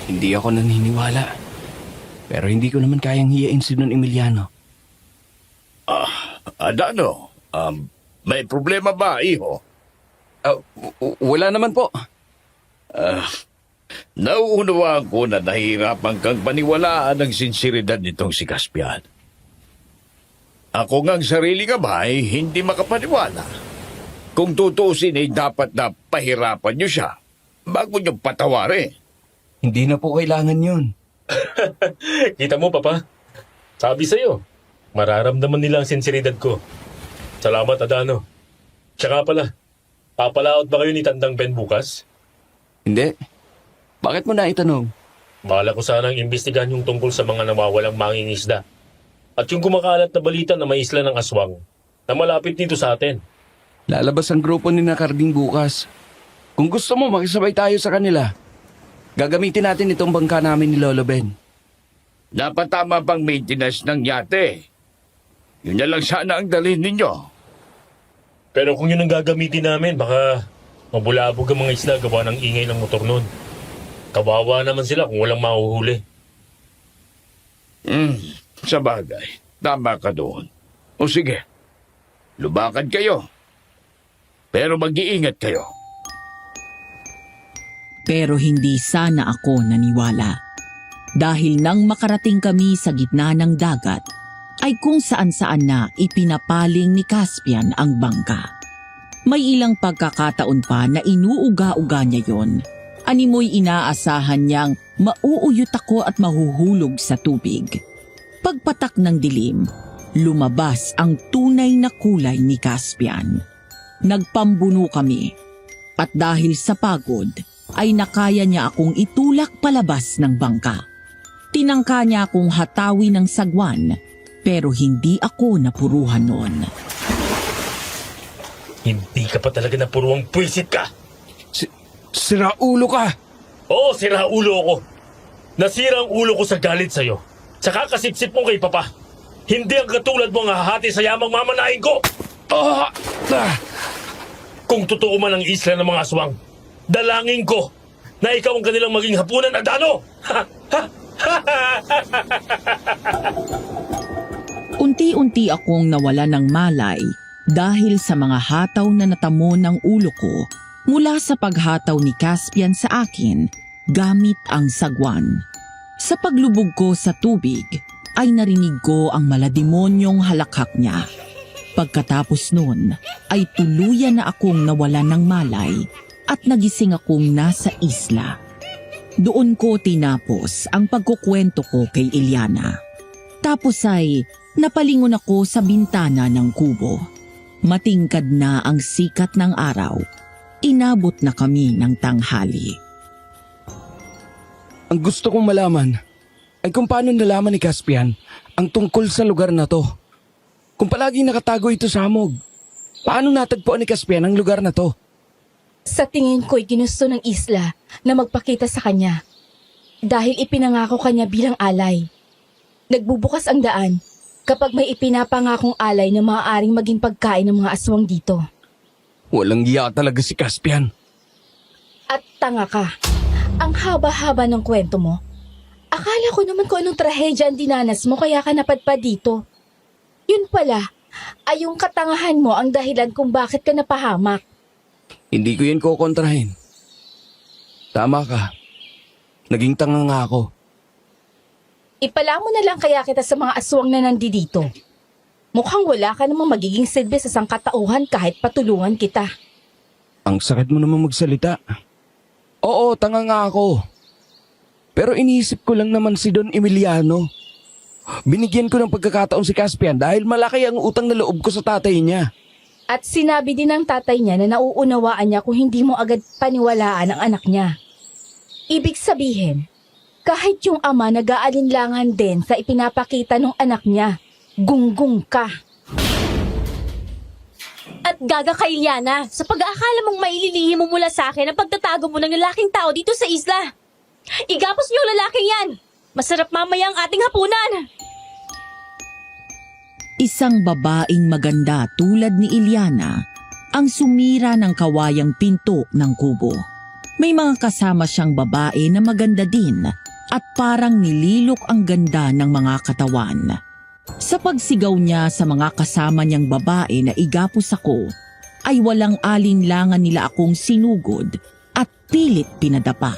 Hindi ako naniniwala. Pero hindi ko naman kayang hiyain si Don Emiliano. Adano, may problema ba, iho? Wala naman po. Nauunawaan ko na nahihirapan kang paniwalaan ng sinseridad nitong si Caspian. Ako ngang sarili nga ba ay hindi makapaniwala. Kung tutusin ay dapat na pahirapan niyo siya bago niyo patawarin. Hindi na po kailangan yun. Kita mo, Papa? Sabi sa'yo, mararamdaman nila ang sinseridad ko. Salamat, Adano. Tsaka pala, papalaot ba kayo ni Tandang Ben bukas? Hindi. Bakit mo na itanong? Bahala ko sanang imbestigahan yung tungkol sa mga nawawalang mangingisda. At yung kumakalat na balita na may isla ng aswang na malapit dito sa atin. Lalabas ang grupo ni Nakarding bukas. Kung gusto mo, makisabay tayo sa kanila. Gagamitin natin itong bangka namin ni Lolo Ben. Dapat tama pang maintenance ng yate. Yun na lang sana ang dalhin ninyo. Pero kung yun ang gagamitin namin, baka mabulabog ang mga isla gawa ng ingay ng motor nun. Kawawa naman sila kung walang mahuhuli. Sa bagay, tama ka doon. O sige, lubakan kayo. Pero mag-iingat kayo. Pero hindi sana ako naniwala. Dahil nang makarating kami sa gitna ng dagat, ay kung saan-saan na ipinapaling ni Caspian ang bangka. May ilang pagkakataon pa na inuuga-uga niya yon. Animoy inaasahan niyang mauuyot ako at mahuhulog sa tubig. Pagpatak ng dilim, lumabas ang tunay na kulay ni Caspian. Nagpambuno kami at dahil sa pagod ay nakaya niya akong itulak palabas ng bangka. Tinangka niya akong hatawi ng sagwan pero hindi ako napuruhan noon. Hindi ka pa talaga napuruang pwisit ka. Sira ulo ka! Oo, sira ulo ako. Nasira ang ulo ko sa galit sa'yo. Sa kakasipsip mo kay Papa. Hindi ang katulad mo ang hahati sa yamang mamanahin ko. Kung totoo man ang isla ng mga aswang, dalangin ko na ikaw ang kanilang maging hapunan, Adano! Unti-unti akong nawala ng malay dahil sa mga hataw na natamo ng ulo ko mula sa paghataw ni Caspian sa akin gamit ang sagwan. Sa paglubog ko sa tubig ay narinig ko ang malademonyong halakhak niya. Pagkatapos nun ay tuluyan na akong nawala ng malay at nagising akong nasa isla. Doon ko tinapos ang pagkukwento ko kay Eliana. Tapos ay napalingon ako sa bintana ng kubo. Matingkad na ang sikat ng araw. Inabot na kami ng tanghali. Ang gusto kong malaman ay kung paano nalaman ni Caspian ang tungkol sa lugar na to. Kung palaging nakatago ito sa hamog, paano natagpuan ni Caspian ang lugar na to? Sa tingin ko'y ginusto ng isla na magpakita sa kanya. Dahil ipinangako kanya bilang alay. Nagbubukas ang daan kapag may ipinapangakong alay na maaaring maging pagkain ng mga aswang dito. Walang giya talaga si Caspian. At tanga ka. Ang haba-haba ng kwento mo. Akala ko naman kung anong trahedya ang dinanas mo kaya ka napadpad dito. Yun pala, ay yung katangahan mo ang dahilan kung bakit ka napahamak. Hindi ko yan kukontrahin. Tama ka. Naging tanga nga ako. Ipala mo na lang kaya kita sa mga aswang na nandito. Mukhang wala ka namang magiging silbi sa sangkatauhan kahit patulungan kita. Ang sakit mo naman magsalita. Oo, tanga nga ako. Pero iniisip ko lang naman si Don Emiliano. Binigyan ko ng pagkakataon si Caspian dahil malaki ang utang na loob ko sa tatay niya. At sinabi din ng tatay niya na nauunawaan niya kung hindi mo agad paniwalaan ang anak niya. Ibig sabihin, kahit yung ama nag-aalinlangan din sa ipinapakita ng anak niya, gunggong ka. At gaga ka, Iliana, sa pag-aakala mong maililihim mo mula sa akin ang pagtatago mo ng lalaking tao dito sa isla. Igapos niyo ang lalaking yan. Masarap mamaya ang ating hapunan. Isang babaeng maganda tulad ni Iliana ang sumira ng kawayang pinto ng kubo. May mga kasama siyang babae na maganda din at parang nililok ang ganda ng mga katawan. Sa pagsigaw niya sa mga kasama niyang babae na igapos ako, ay walang alinlangan nila akong sinugod at pilit pinadapa.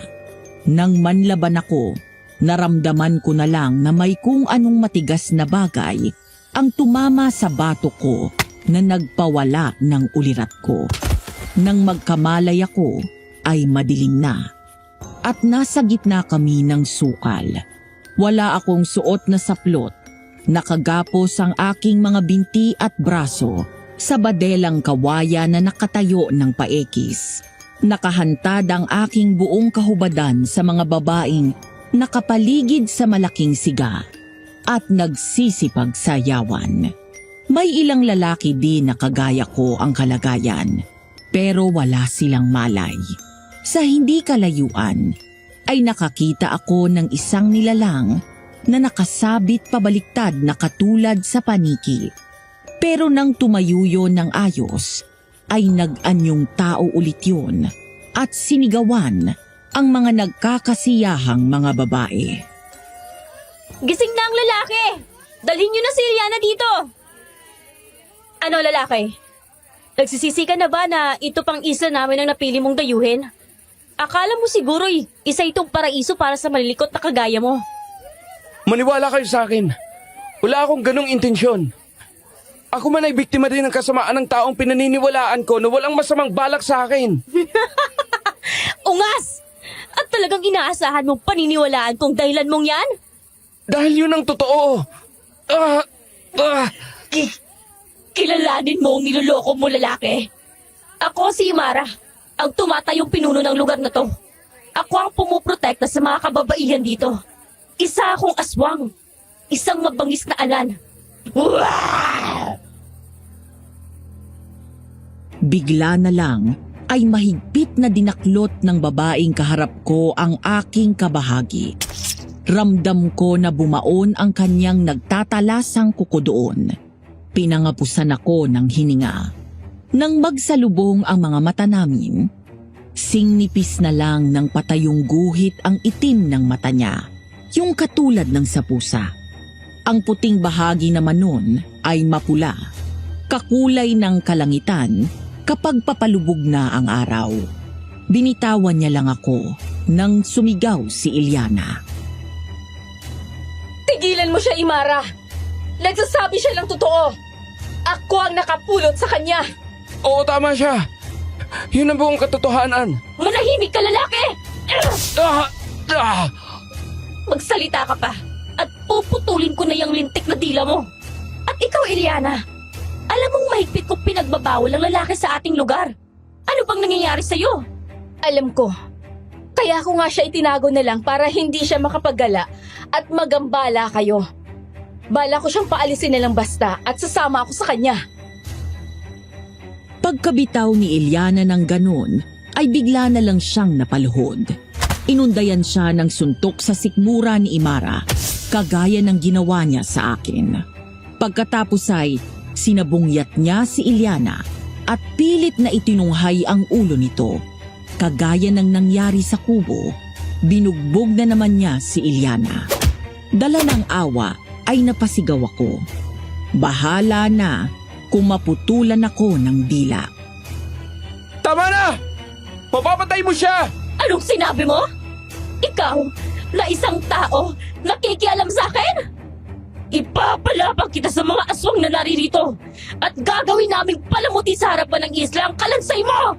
Nang manlaban ako, naramdaman ko na lang na may kung anong matigas na bagay ang tumama sa batok ko na nagpawala ng ulirat ko. Nang magkamalay ako, ay madilim na. At nasa gitna kami ng sukal. Wala akong suot na saplot. Nakagapos ang aking mga binti at braso sa badelang kawaya na nakatayo ng paekis. Nakahantad ang aking buong kahubadan sa mga babaeng nakapaligid sa malaking siga at nagsisipagsayawan. May ilang lalaki din na kagaya ko ang kalagayan, pero wala silang malay. Sa hindi kalayuan, ay nakakita ako ng isang nilalang na nakasabit pabaliktad na katulad sa paniki. Pero nang tumayo yun ng ayos, ay nag-anyong tao ulit yun at sinigawan ang mga nagkakasiyahang mga babae. Gising na ang lalaki! Dalhin niyo na si Iliana dito! Ano lalaki? Nagsisisi ka na ba na ito pang isla namin ang napili mong dayuhin? Akala mo siguro'y isa itong paraiso para sa malilikot na kagaya mo. Maniwala kayo sa akin. Wala akong ganong intensyon. Ako man ay biktima din ng kasamaan ng taong pinaniniwalaan ko na walang masamang balak sa akin. Ungas! At talagang inaasahan mong paniniwalaan kung dahilan mong yan? Dahil yun ang totoo. Kilalanin mo ang niloloko mo lalaki. Ako si Imara, ang tumatayong pinuno ng lugar na to. Ako ang pumuprotekta sa mga kababaihan dito. Isa akong aswang. Isang mabangis na anan. Bigla na lang ay mahigpit na dinaklot ng babaeng kaharap ko ang aking kabahagi. Ramdam ko na bumaon ang kanyang nagtatalasang kuko doon. Pinangapusan ako ng hininga. Nang magsalubong ang mga mata namin, singnipis na lang ng patayong guhit ang itim ng mata niya, yung katulad ng sa pusa. Ang puting bahagi naman nun ay mapula, kakulay ng kalangitan kapag papalubog na ang araw. Binitawan niya lang ako nang sumigaw si Iliana. Tigilan mo siya, Imara. Nagsasabi siya ng totoo. Ako ang nakapulot sa kanya. Oo, tama siya. Yun ang buong katotohanan. Manahimik ka lalaki! Magsalita ka pa at puputulin ko na yung lintik na dila mo. At ikaw, Iliana, alam mong mahigpit kong pinagbabawal ang lalaki sa ating lugar. Ano bang nangyayari sa'yo? Alam ko. Kaya ko nga siya itinago na lang para hindi siya makapaggala at magambala kayo. Bala ko siyang paalisin na lang basta at sasama ako sa kanya. Pagkabitaw ni Iliana ng ganun, ay bigla na lang siyang napaluhod. Inundayan siya ng suntok sa sikmura ni Imara, kagaya ng ginawa niya sa akin. Pagkatapos ay sinabungyat niya si Iliana at pilit na itinunghay ang ulo nito. Kagaya ng nangyari sa kubo, binugbog na naman niya si Iliana. Dala ng awa ay napasigaw ako. Bahala na kung maputulan ako ng dila. Tama na! Mapapatay mo siya! Anong sinabi mo? Ikaw, na isang tao, nakikialam sa akin? Ipapalapag kita sa mga aswang na naririto at gagawin naming palamuti sa harapan ng isla ang kalansay mo!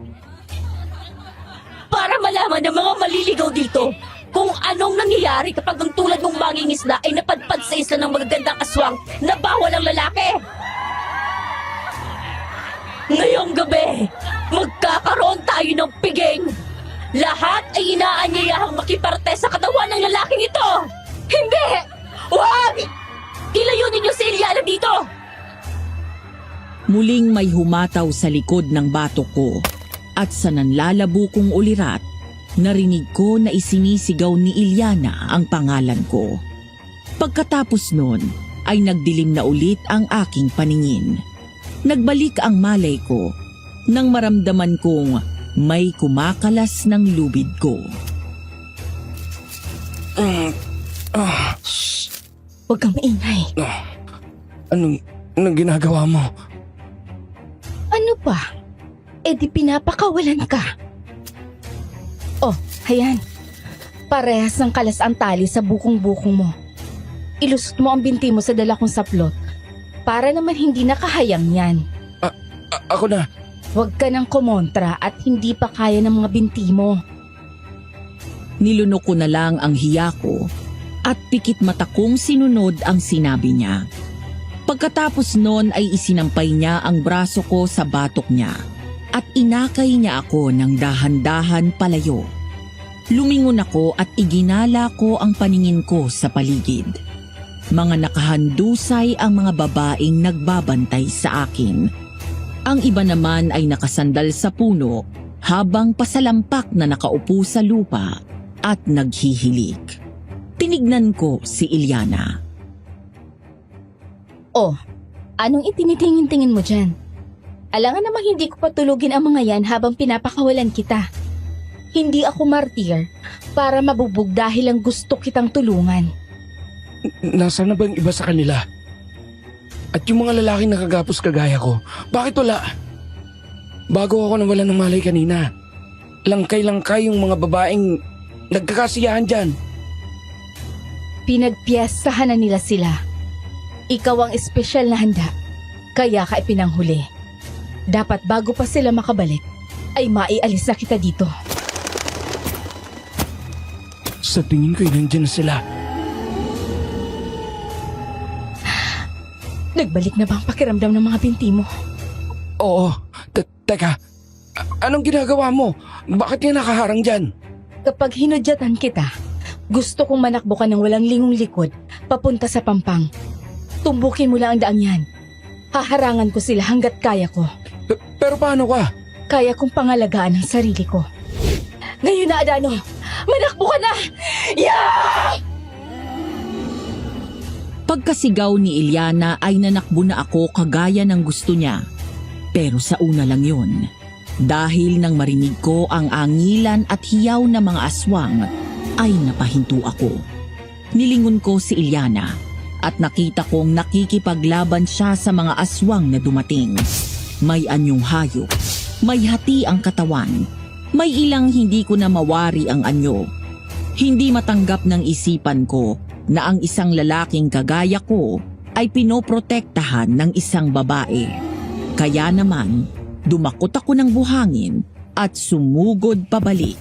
Para malaman ng mga maliligaw dito kung anong nangyayari kapag ang tulad mong mangingisda ay napadpad sa isla ng magagandang aswang na bawal ang lalaki. Ngayong gabi, magkakaroon tayo ng piging. Lahat ay inaanyayahang makiparte sa katawan ng lalaking ito. Hindi! Huwag! Ilayo ninyo si Iliana dito! Muling may humataw sa likod ng batok ko at sa nanlalabo kong ulirat, narinig ko na isinisigaw ni Iliana ang pangalan ko. Pagkatapos nun, ay nagdilim na ulit ang aking paningin. Nagbalik ang malay ko nang maramdaman kong may kumakalas ng lubid ko. Huwag kang maingay. Anong ginagawa mo? Ano pa? Eh di pinapakawalan ka. Oh, hayan. Parehas ng kalas ang tali sa bukong-bukong mo. Ilusot mo ang binti mo sa dala kong saplot para naman hindi nakahayang yan. Ako na. Huwag ka nang kumontra at hindi pa kaya ng mga binti mo. Nilunok ko na lang ang hiya ko at pikit mata kong sinunod ang sinabi niya. Pagkatapos nun ay isinampay niya ang braso ko sa batok niya at inakay niya ako ng dahan-dahan palayo. Lumingon ako at iginala ko ang paningin ko sa paligid. Mga nakahandusay ang mga babaeng nagbabantay sa akin. Ang iba naman ay nakasandal sa puno habang pasalampak na nakaupo sa lupa at naghihilik. Tinignan ko si Ilyana. Oh, anong itinitingin-tingin mo dyan? Alangan namang hindi ko patulugin ang mga yan habang pinapakawalan kita. Hindi ako martir para mabubog dahil lang gusto kitang tulungan. Nasaan na ba yung iba sa kanila? At yung mga lalaking nakagapos kagaya ko, bakit wala? Bago ako nawalan ng malay kanina, langkay-langkay yung mga babaeng nagkakasiyahan dyan. Pinagpiyasahan na nila sila. Ikaw ang espesyal na handa, kaya ka ipinanghuli. Dapat bago pa sila makabalik, ay maialis na kita dito. Sa tingin ko, nandiyan na sila. Nagbalik na ba ang pakiramdam ng mga binti mo? Oo. Teka, anong ginagawa mo? Bakit nga nakaharang dyan? Kapag hinudyatan kita, gusto kong manakbo ka ng walang lingong likod papunta sa Pampang. Tumbukin mo lang ang daang yan. Haharangan ko sila hanggat kaya ko. Pero paano ka? Kaya kong pangalagaan ang sarili ko. Ngayon na, Adano! Manakbo ka na! Yeah! Pagkasigaw ni Ilyana ay nanakbo na ako kagaya ng gusto niya. Pero sa una lang yun. Dahil nang marinig ko ang angilan at hiyaw na mga aswang, ay napahinto ako. Nilingon ko si Ilyana at nakita kong nakikipaglaban siya sa mga aswang na dumating. May anyong hayop, may hati ang katawan, may ilang hindi ko na mawari ang anyo. Hindi matanggap ng isipan ko na ang isang lalaking kagaya ko ay pinoprotektahan ng isang babae. Kaya naman, dumakot ako ng buhangin at sumugod pabalik.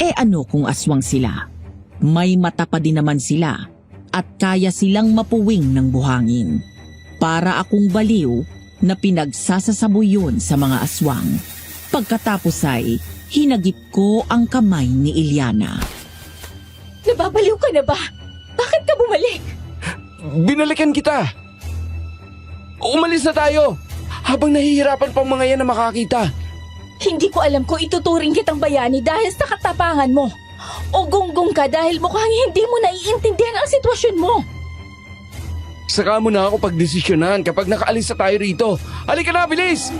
Eh ano kung aswang sila? May mata pa din naman sila at kaya silang mapuwing ng buhangin. Para akong baliw na pinagsasasabuyon sa mga aswang. Pagkatapos ay hinagip ko ang kamay ni Ilyana. Nababaliw ka na ba? Bakit ka bumalik? Binalikan kita! Umalis na tayo! Habang nahihirapan pang mga yan na makakita. Hindi ko alam kung ituturing kitang bayani dahil sa katapangan mo. O gonggong ka dahil mukhang hindi mo naiintindihan ang sitwasyon mo. Saka mo na ako pagdesisyonan kapag nakaalis na tayo rito. Halika na, bilis!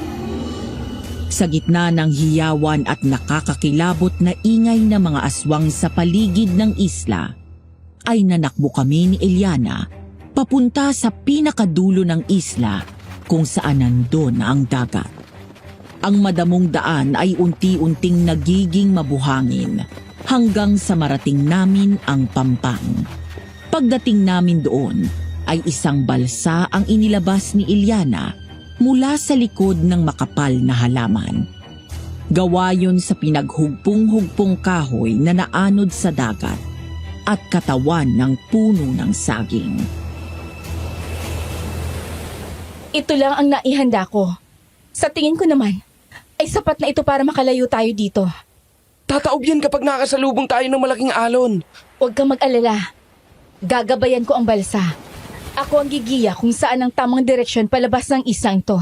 Sa gitna ng hiyawan at nakakakilabot na ingay ng mga aswang sa paligid ng isla, ay nanakbo kami ni Ilyana papunta sa pinakadulo ng isla kung saan nandun ang dagat. Ang madamong daan ay unti-unting nagiging mabuhangin hanggang sa marating namin ang Pampang. Pagdating namin doon ay isang balsa ang inilabas ni Ilyana mula sa likod ng makapal na halaman. Gawa yun sa pinaghugpong-hugpong kahoy na naanod sa dagat at katawan ng puno ng saging. Ito lang ang naihanda ko. Sa tingin ko naman, ay sapat na ito para makalayo tayo dito. Tataob yan kapag nakasalubong tayo ng malaking alon. Huwag kang mag-alala. Gagabayan ko ang balsa. Ako ang gigiya kung saan ang tamang direksyon palabas ng isang to.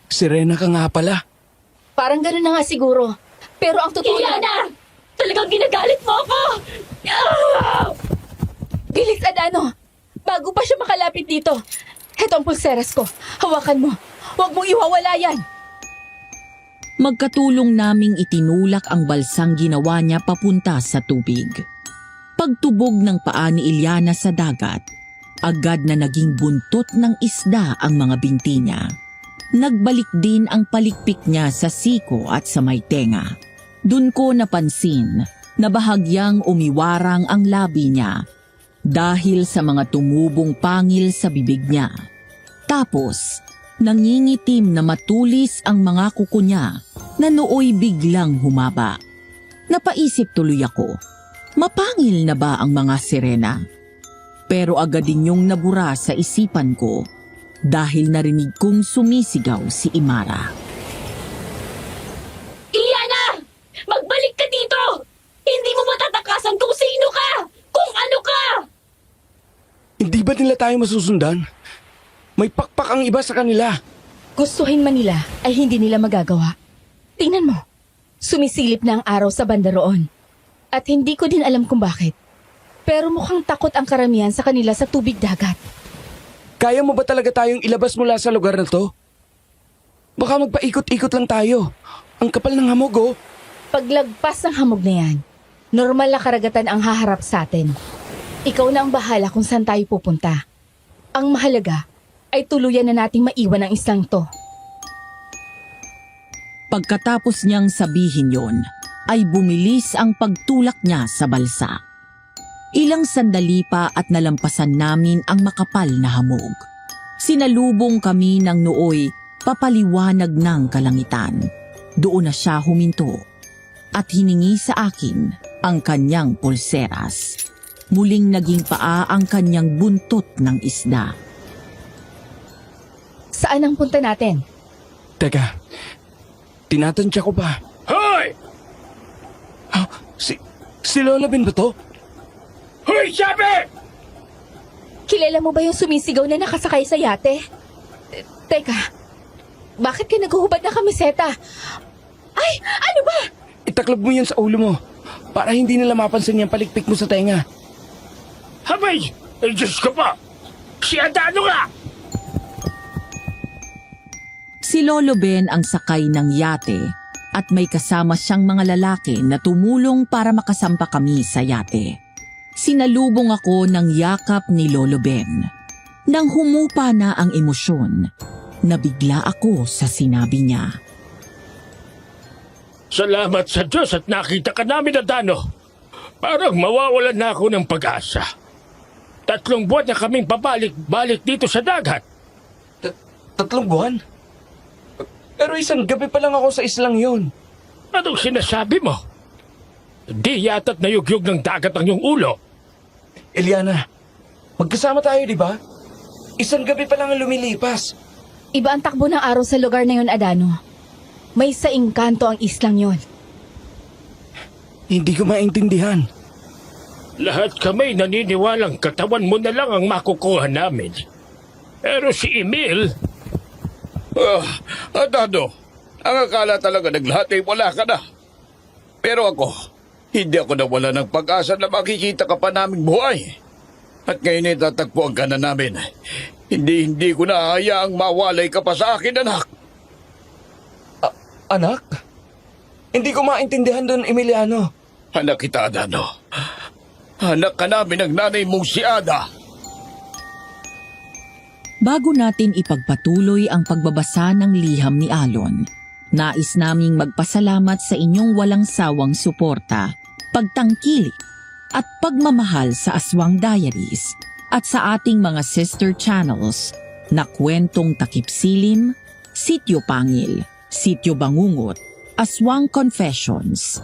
Sirena ka nga pala. Parang gano'n na nga siguro. Pero ang totoo... Ilyana! Talagang ginagalit mo ako! Bilis, Adano! Bago pa siya makalapit malapit dito. Heto ang pulseras ko. Hawakan mo. Huwag mong iwawala yan. Magkatulong naming itinulak ang balsang ginawa niya papunta sa tubig. Pagtubog ng paa ni Ilyana sa dagat, agad na naging buntot ng isda ang mga binti niya. Nagbalik din ang palikpik niya sa siko at sa may tenga. Dun ko napansin na bahagyang umiwarang ang labi niya dahil sa mga tumubong pangil sa bibig niya. Tapos, nangingitim na matulis ang mga kuko niya na nooy biglang humaba. Napaisip tuloy ako, mapangil na ba ang mga sirena? Pero agad din yung nabura sa isipan ko dahil narinig kong sumisigaw si Imara. Ilyana! Magbalik ka dito! Hindi mo matatakasan kung sino ka! Kung ano ka! Hindi ba nila tayo masusundan? May pakpak ang iba sa kanila. Gustuhin man nila ay hindi nila magagawa. Tingnan mo, sumisilip na ang araw sa banda roon. At hindi ko din alam kung bakit. Pero mukhang takot ang karamihan sa kanila sa tubig dagat. Kaya mo ba talaga tayong ilabas mula sa lugar na to? Baka magpaikot-ikot lang tayo. Ang kapal ng hamog, oh. Paglagpas ng hamog na yan, normal na karagatan ang haharap sa atin. Ikaw na ang bahala kung saan tayo pupunta. Ang mahalaga ay tuluyan na nating maiwan ang islang to. Pagkatapos niyang sabihin yon, ay bumilis ang pagtulak niya sa balsa. Ilang sandali pa at nalampasan namin ang makapal na hamog. Sinalubong kami ng nooy papaliwanag ng kalangitan. Doon na siya huminto at hiningi sa akin ang kanyang pulseras. Muling naging paa ang kanyang buntot ng isda. Saan ang punta natin? Teka, tinatansya ko pa. Hoy! Si Lola Ben ba to? Hoy, sabi! Kilala mo ba yung sumisigaw na nakasakay sa yate? Teka, bakit ka naghuhubad ng kamiseta? Ay, ano ba? Itaklob mo yan sa ulo mo para hindi nila mapansin yung palikpik mo sa tenga. Habay! Ay, Diyos ko pa! Si Adano nga! Si Lolo Ben ang sakay ng yate at may kasama siyang mga lalaki na tumulong para makasampa kami sa yate. Sinalubong ako ng yakap ni Lolo Ben. Nang humupa na ang emosyon, nabigla ako sa sinabi niya. Salamat sa Diyos at nakita ka namin, Adano. Parang mawawalan na ako ng pag-asa. 3 buwan na kaming pabalik-balik dito sa dagat. 3 buwan? Pero isang gabi pa lang ako sa islang yon. Anong sinasabi mo? Di yata't nayugyog ng dagat ang iyong ulo. Eliana, magkasama tayo, di ba? Isang gabi pa lang ang lumilipas. Iba ang takbo ng araw sa lugar na yon, Adano. May saing kanto ang islang yon. Hindi ko maintindihan. Lahat kami naniniwalang katawan mo na lang ang makukuha namin. Pero si Emil, Adano, ang akala talaga ng lahat ay wala ka na. Pero ako, hindi ako nawala ng pag-asa na makikita ka pa naming buhay. At ngayon ay tatagpuan ka na namin. Hindi ko na hayaang mawalay ka pa sa akin, anak. Anak? Hindi ko maintindihan doon, Emiliano. Anak kita, Adano. Anak ka namin ng nanay mong si Ada. Bago natin ipagpatuloy ang pagbabasa ng liham ni Alon, nais naming magpasalamat sa inyong walang sawang suporta, pagtangkilik at pagmamahal sa Aswang Diaries at sa ating mga sister channels na Kwentong Takip Silim, Sityo Pangil, Sityo Bangungot, Aswang Confessions,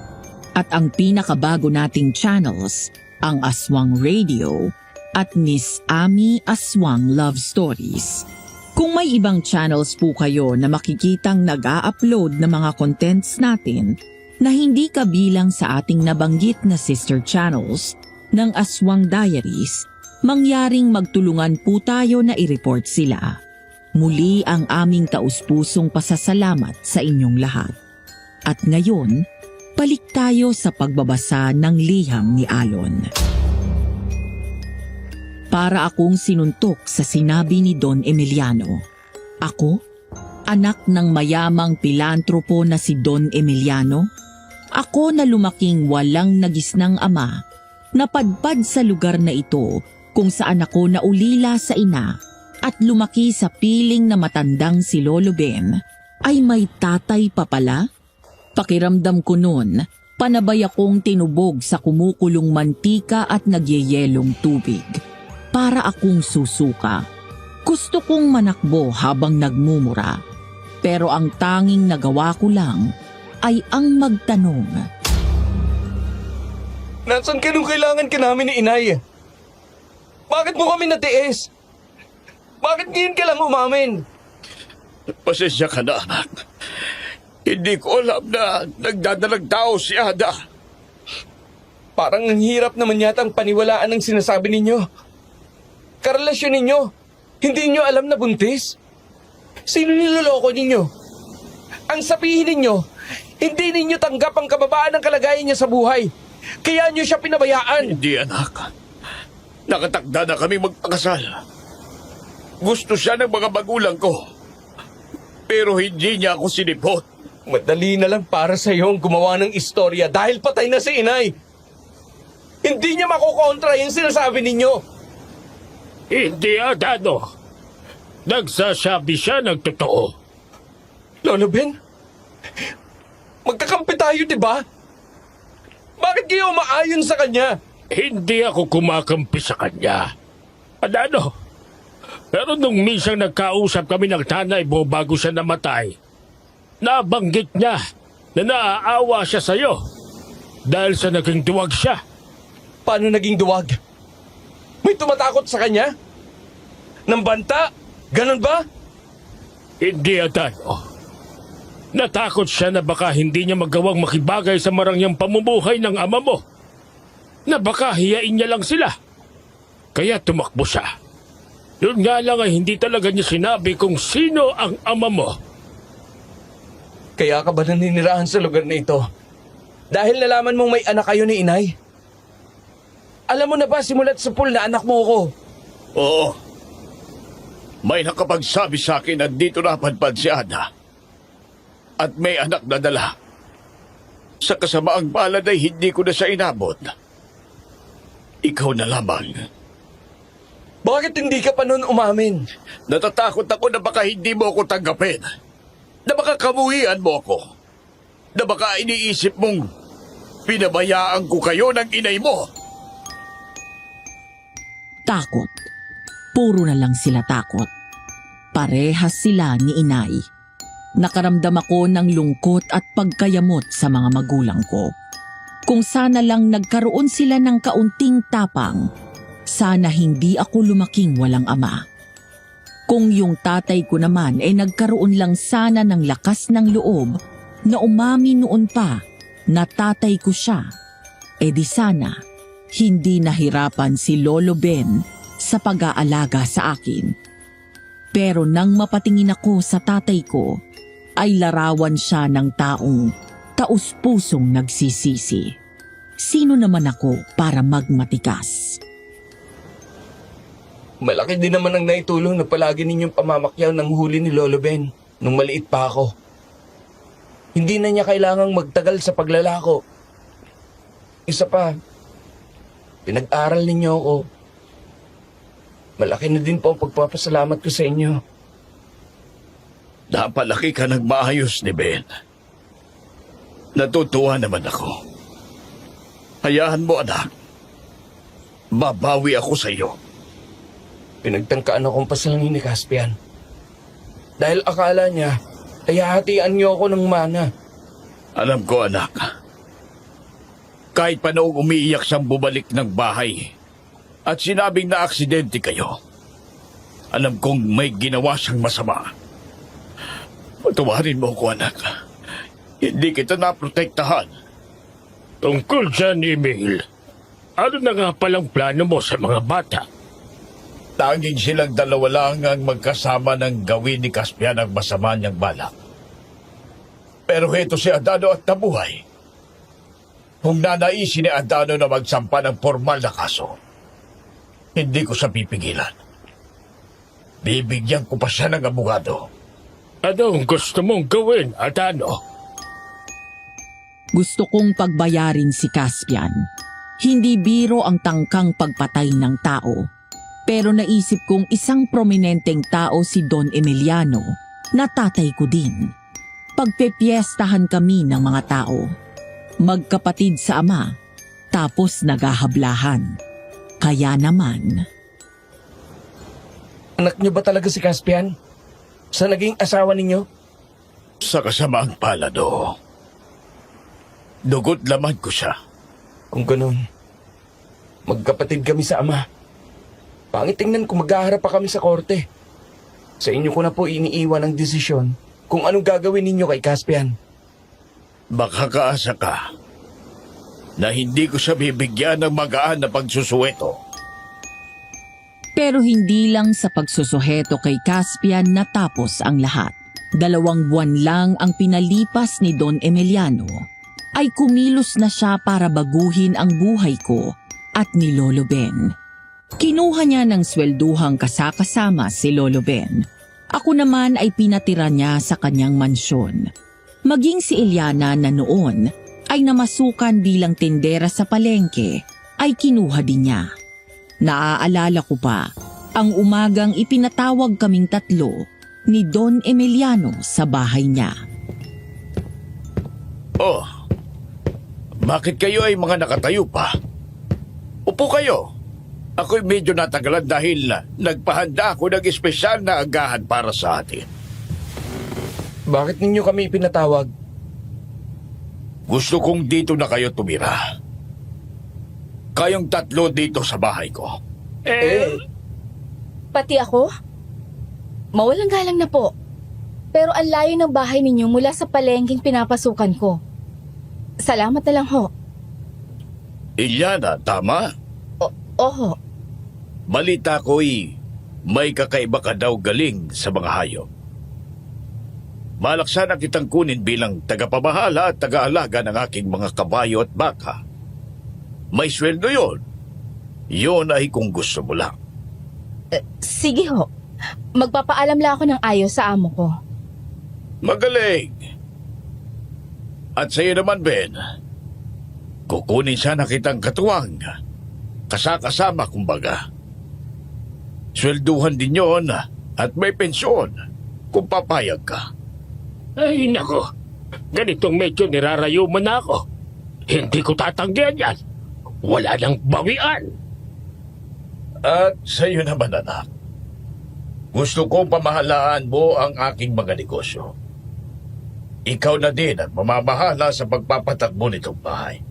at ang pinakabago nating channels, ang Aswang Radio at Miss Ami Aswang Love Stories. Kung may ibang channels po kayo na makikitang nag-a-upload na mga contents natin na hindi kabilang sa ating nabanggit na sister channels ng Aswang Diaries, mangyaring magtulungan po tayo na i-report sila. Muli ang aming taus-pusong pasasalamat sa inyong lahat. At ngayon, balik tayo sa pagbabasa ng liham ni Alon. Para akong sinuntok sa sinabi ni Don Emiliano. Ako? Anak ng mayamang pilantropo na si Don Emiliano? Ako na lumaking walang nagisnang ama, napadpad sa lugar na ito kung saan ako naulila sa ina at lumaki sa piling na matandang si Lolo Ben, ay may tatay pa pala? Pakiramdam ko noon, panabay akong tinubog sa kumukulong mantika at nagyeyelong tubig. Para akong susuka. Gusto kong manakbo habang nagmumura. Pero ang tanging nagawa ko lang ay ang magtanong. Nasaan ka nung kailangan ka namin ni inay? Bakit mo kami natiis? Bakit ngayon ka lang umamin? Pasensya ka na, anak. Hindi ko alam na nagdadalang tao si Ada. Parang ang hirap naman yata ang paniwalaan ng sinasabi ninyo. Karelasyon ninyo, hindi nyo alam na buntis? Sino niloloko ninyo? Ang sabihin ninyo, hindi ninyo tanggap ang kababaan ng kalagayan niya sa buhay. Kaya nyo siya pinabayaan. Hindi, anak. Nakatakda na kami magpakasal. Gusto siya ng mga magulang ko. Pero hindi niya ako sinipot. Madali na lang para sa iyo ang gumawa ng istorya dahil patay na si inay. Hindi niya makukontra yung sinasabi ninyo. Hindi, Adano. Nagsasabi siya ng totoo. Lolo Ben, magkakampi tayo, di ba? Bakit kayo umaayon sa kanya? Hindi ako kumakampi sa kanya. Adano. Pero nung minsan nagkausap kami ng tanay mo bago siya namatay, nabanggit niya na naaawa siya sa'yo dahil sa naging duwag siya. Paano naging duwag? May tumatakot sa kanya? Nang banta? Ganon ba? Hindi, Adano. Natakot siya na baka hindi niya magawang makibagay sa marangyang pamumuhay ng ama mo. Na baka hiyain niya lang sila. Kaya tumakbo siya. Yun nga lang ay hindi talaga niya sinabi kung sino ang ama mo. Kaya ka ba naninirahan sa lugar na ito? Dahil nalaman mong may anak kayo ni inay? Alam mo na ba simulat sa pool na anak mo ko? Oo. May nakapagsabi sa akin na dito napadpad si Ada. At may anak na dala. Sa kasamaang palad ay hindi ko na siya inabot. Ikaw na lamang. Bakit hindi ka pa noon umamin? Natatakot ako na baka hindi mo ako tanggapin. Na baka kamuhian mo ako. Na baka iniisip mong pinabayaan ko kayo ng inay mo. Takot. Puro na lang sila takot. Parehas sila ni inay. Nakaramdam ako ng lungkot at pagkayamot sa mga magulang ko. Kung sana lang nagkaroon sila ng kaunting tapang, sana hindi ako lumaking walang ama. Kung yung tatay ko naman ay nagkaroon lang sana ng lakas ng loob na umami noon pa na tatay ko siya, di sana hindi nahirapan si Lolo Ben sa pag-aalaga sa akin. Pero nang mapatingin ako sa tatay ko, ay larawan siya ng taong taus-pusong nagsisisi. Sino naman ako para magmatigas? Malaki din naman ang naitulong na palagi ninyong pamamakyaw ng huli ni Lolo Ben nung maliit pa ako. Hindi na niya kailangang magtagal sa paglalako. Isa pa, pinag-aral ninyo ako. Malaki na din po ang pagpapasalamat ko sa inyo. Napalaki ka ng maayos ni Ben. Natutuwa naman ako. Hayaan mo, anak. Babawi ako sa iyo. Pinagtangkaan akong pasalangin ni Caspian. Dahil akala niya, ay hahatian niyo ako ng mana. Alam ko, anak. Kahit pa noong umiiyak siyang bumalik ng bahay at sinabing na aksidente kayo, alam kong may ginawa siyang masama. Patawarin mo ko, anak. Hindi kita naprotektahan. Tungkol dyan, Emil, ano na nga palang plano mo sa mga bata? Tanging silang dalawa lang ang magkasama ng gawin ni Caspian ang masama niyang balak. Pero heto si Adano at nabuhay. Kung nanaisin ni Adano na magsampa ng formal na kaso, Hindi ko siya pipigilan. Bibigyan ko pa siya ng abogado. Anong gusto mong gawin, Adano? Gusto kong pagbayarin si Caspian. Hindi biro ang tangkang pagpatay ng tao. Pero naisip kong isang prominenteng tao si Don Emiliano na tatay ko din. Pagpepiestahan kami ng mga tao. Magkapatid sa ama, tapos nagahablahan. Kaya naman, Anak niyo ba talaga si Caspian? Sa naging asawa ninyo? Sa kasamaang palado, dugot laman ko siya. Kung ganun, magkapatid kami sa ama. Pangit tingnan kung maghaharap pa kami sa korte. Sa inyo ko na po iniiwan ang desisyon kung anong gagawin ninyo kay Caspian. Baka kaasa ka na hindi ko siya bibigyan ng magaan na pagsusuweto. pero hindi lang sa pagsusuheto kay Caspian natapos ang lahat. 2 buwan lang ang pinalipas ni Don Emiliano, ay kumilos na siya para baguhin ang buhay ko at ni Lolo Ben. Kinuha niya ng swelduhang kasakasama si Lolo Ben. Ako naman ay pinatira niya sa kanyang mansyon. Maging si Eliana na noon ay namasukan bilang tindera sa palengke ay kinuha din niya. Naaalala ko pa ang umagang ipinatawag kaming 3 ni Don Emiliano sa bahay niya. Oh, bakit kayo ay mga nakatayo pa? Upo kayo. Ako'y medyo natagalan dahil nagpahanda ako ng espesyal na agahan para sa atin. Bakit ninyo kami pinatawag? Gusto kong dito na kayo tumira. Kayong 3 dito sa bahay ko. Pati ako? Mawalang galang na po. Pero ang layo ng bahay ninyo mula sa palengking pinapasukan ko. Salamat na lang ho. Iliana, tama? Oho. Balita ko'y may kakaiba ka daw galing sa mga hayop. Malaksa na kitang kunin bilang tagapamahala at tagaalaga ng aking mga kabayo at baka. May sweldo yon. Yun ay kung gusto mo lang. Sige ho. Magpapaalam lang ako ng ayos sa amo ko. Magaling! At sa'yo naman, Ben, kukunin sana kitang katuwang. Kasakasama, kumbaga. Swelduhan din yon at may pensyon kung papayag ka. Ay, nako. Ganitong medyo nirarayo mo na ako. Hindi ko tatanggihan yan. Wala nang bawian. At sa'yo naman, anak. Gusto kong pamahalaan mo ang aking mga negosyo. Ikaw na din ang mamamahala sa pagpapatakbo nitong bahay.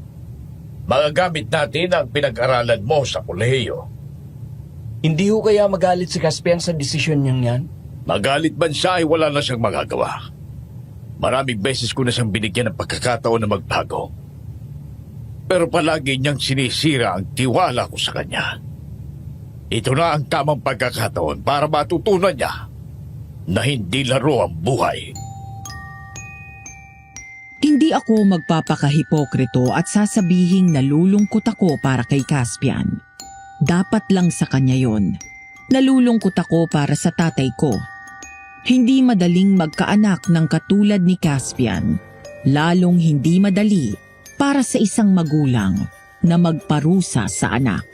Magagamit natin ang pinag-aralan mo sa kolehiyo. Hindi ho kaya magalit si Caspian sa desisyon niyang yan? Magalit man siya ay wala na siyang magagawa. Maraming beses ko na siyang binigyan ng pagkakataon na magbago. Pero palagi niyang sinisira ang tiwala ko sa kanya. Ito na ang tamang pagkakataon para matutunan niya na hindi laro ang buhay. Hindi ako magpapakahipokrito at sasabihing nalulungkot ako para kay Caspian. Dapat lang sa kanya yon. Nalulungkot ako para sa tatay ko. Hindi madaling magkaanak ng katulad ni Caspian. Lalong hindi madali para sa isang magulang na magparusa sa anak.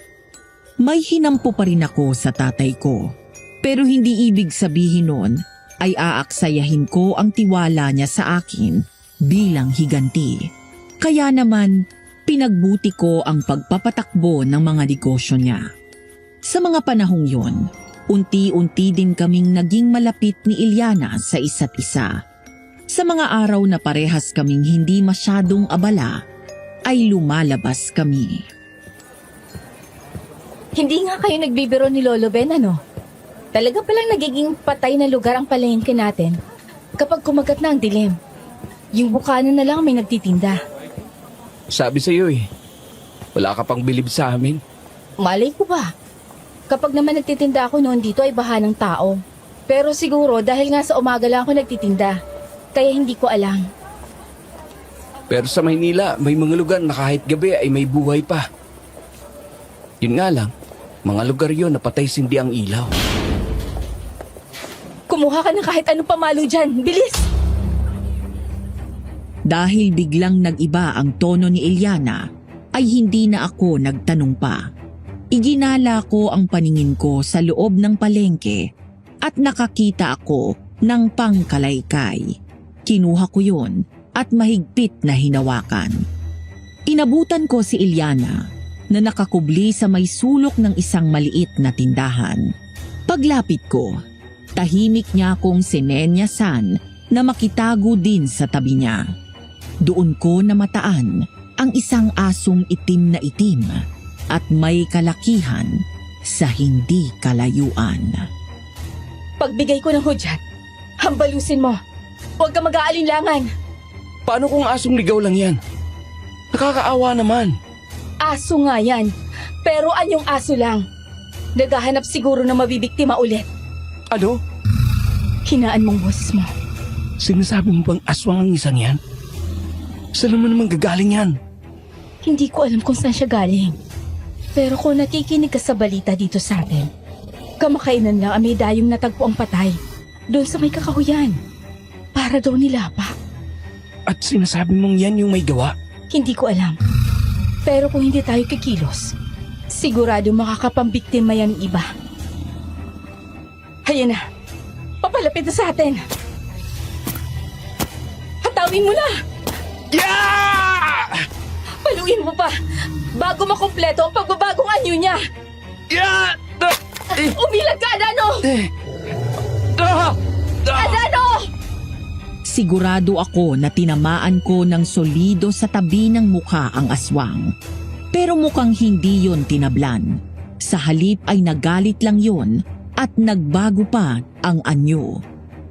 May hinampo pa rin ako sa tatay ko. Pero hindi ibig sabihin nun ay aaksayahin ko ang tiwala niya sa akin bilang higanti. Kaya naman, pinagbuti ko ang pagpapatakbo ng mga negosyo niya. Sa mga panahong yon, unti-unti din kaming naging malapit ni Eliana sa isa't isa. Sa mga araw na parehas kaming hindi masyadong abala, ay lumalabas kami. Hindi nga kayo nagbibiro ni Lolo Ben, ano? Talaga palang nagiging patay na lugar ang palengke natin kapag kumagat na ang dilim. Yung bukana na lang may nagtitinda. Sabi sa'yo wala ka pang bilib sa amin. Malay ko ba? Kapag naman nagtitinda ako noon dito ay baha ng tao. Pero siguro dahil nga sa umaga lang ako nagtitinda, kaya hindi ko alam. Pero sa Maynila, may mga lugar na kahit gabi ay may buhay pa. Yun nga lang, Mga lugar yon na patay sindi ang ilaw. Kumuha ka ng kahit anong pamalo dyan. Bilis! Dahil biglang nag-iba ang tono ni Eliana, ay hindi na ako nagtanong pa. Iginala ko ang paningin ko sa loob ng palengke at nakakita ako ng pangkalaykay. Kinuha ko yun at mahigpit na hinawakan. Inabutan ko si Eliana na nakakubli sa may sulok ng isang maliit na tindahan. Paglapit ko, tahimik niya akong sinenyasan na makitago din sa tabi niya. Doon ko namataan ang isang asong itim na itim at may kalakihan sa hindi kalayuan. Pagbigay ko ng hudyat, hambalusin mo. Huwag ka mag-aalinlangan. Paano kung asong ligaw lang yan? Nakakaawa naman. Aso nga yan. Pero anyong aso lang. Naghahanap siguro na mabibiktima ulit. Ano? Hinaan mong boses mo. Sinasabi mo bang aswang ang isang yan? Saan naman gagaling yan? Hindi ko alam kung saan siya galing. Pero kung nakikinig ka sa balita dito sa atin, kamakainan lang ang may dayong natagpo ang patay doon sa may kakahuyan. Para daw nilapa. At sinasabi mong yan yung may gawa? Hindi ko alam. Pero kung hindi tayo kikilos, sigurado makakapambiktima yan ng iba. Hayan na. Papalapit na sa atin. Hatawin mo na! Yeah! Paluin mo pa bago makumpleto ang pagbabagong anyo niya. Yeah! Umilag ka, Adano! Adano! Sigurado ako na tinamaan ko ng solido sa tabi ng mukha ang aswang. Pero mukhang hindi yon tinablan. Sa halip ay nagalit lang yon at nagbago pa ang anyo.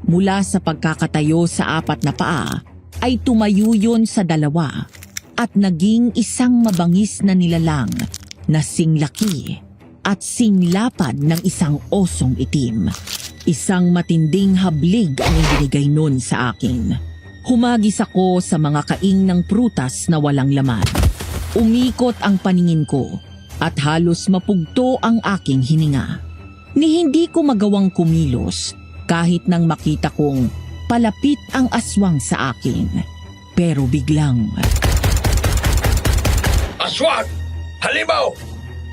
Mula sa pagkakatayo sa apat na paa, ay tumayo yon sa dalawa at naging isang mabangis na nilalang na singlaki at singlapad ng isang osong itim. Isang matinding hablig ang ibinigay nun sa akin. Humagis ako sa mga kaing ng prutas na walang laman. Umikot ang paningin ko at halos mapugto ang aking hininga. Ni hindi ko magawang kumilos kahit nang makita kong palapit ang aswang sa akin. Pero biglang... Aswang! Halimaw!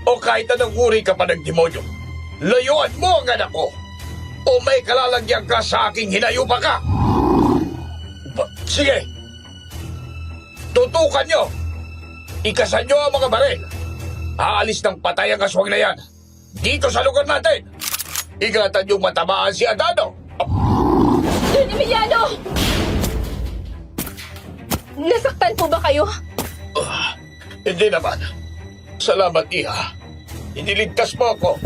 O kahit anong uri ka pa ng demonyo, layuan mo ang anak ko! O may kalalagyan ka sa aking hinayupa ka! Sige! Tutukan nyo! Ikasan nyo ang mga baril! Aalis ng patay ang aswang na yan! Dito sa lugar natin! Ingatan yung matamaan si Adano! Don Emiliano! Nasaktan po ba kayo? Hindi naman. Salamat, Iha. Iniligtas mo ako.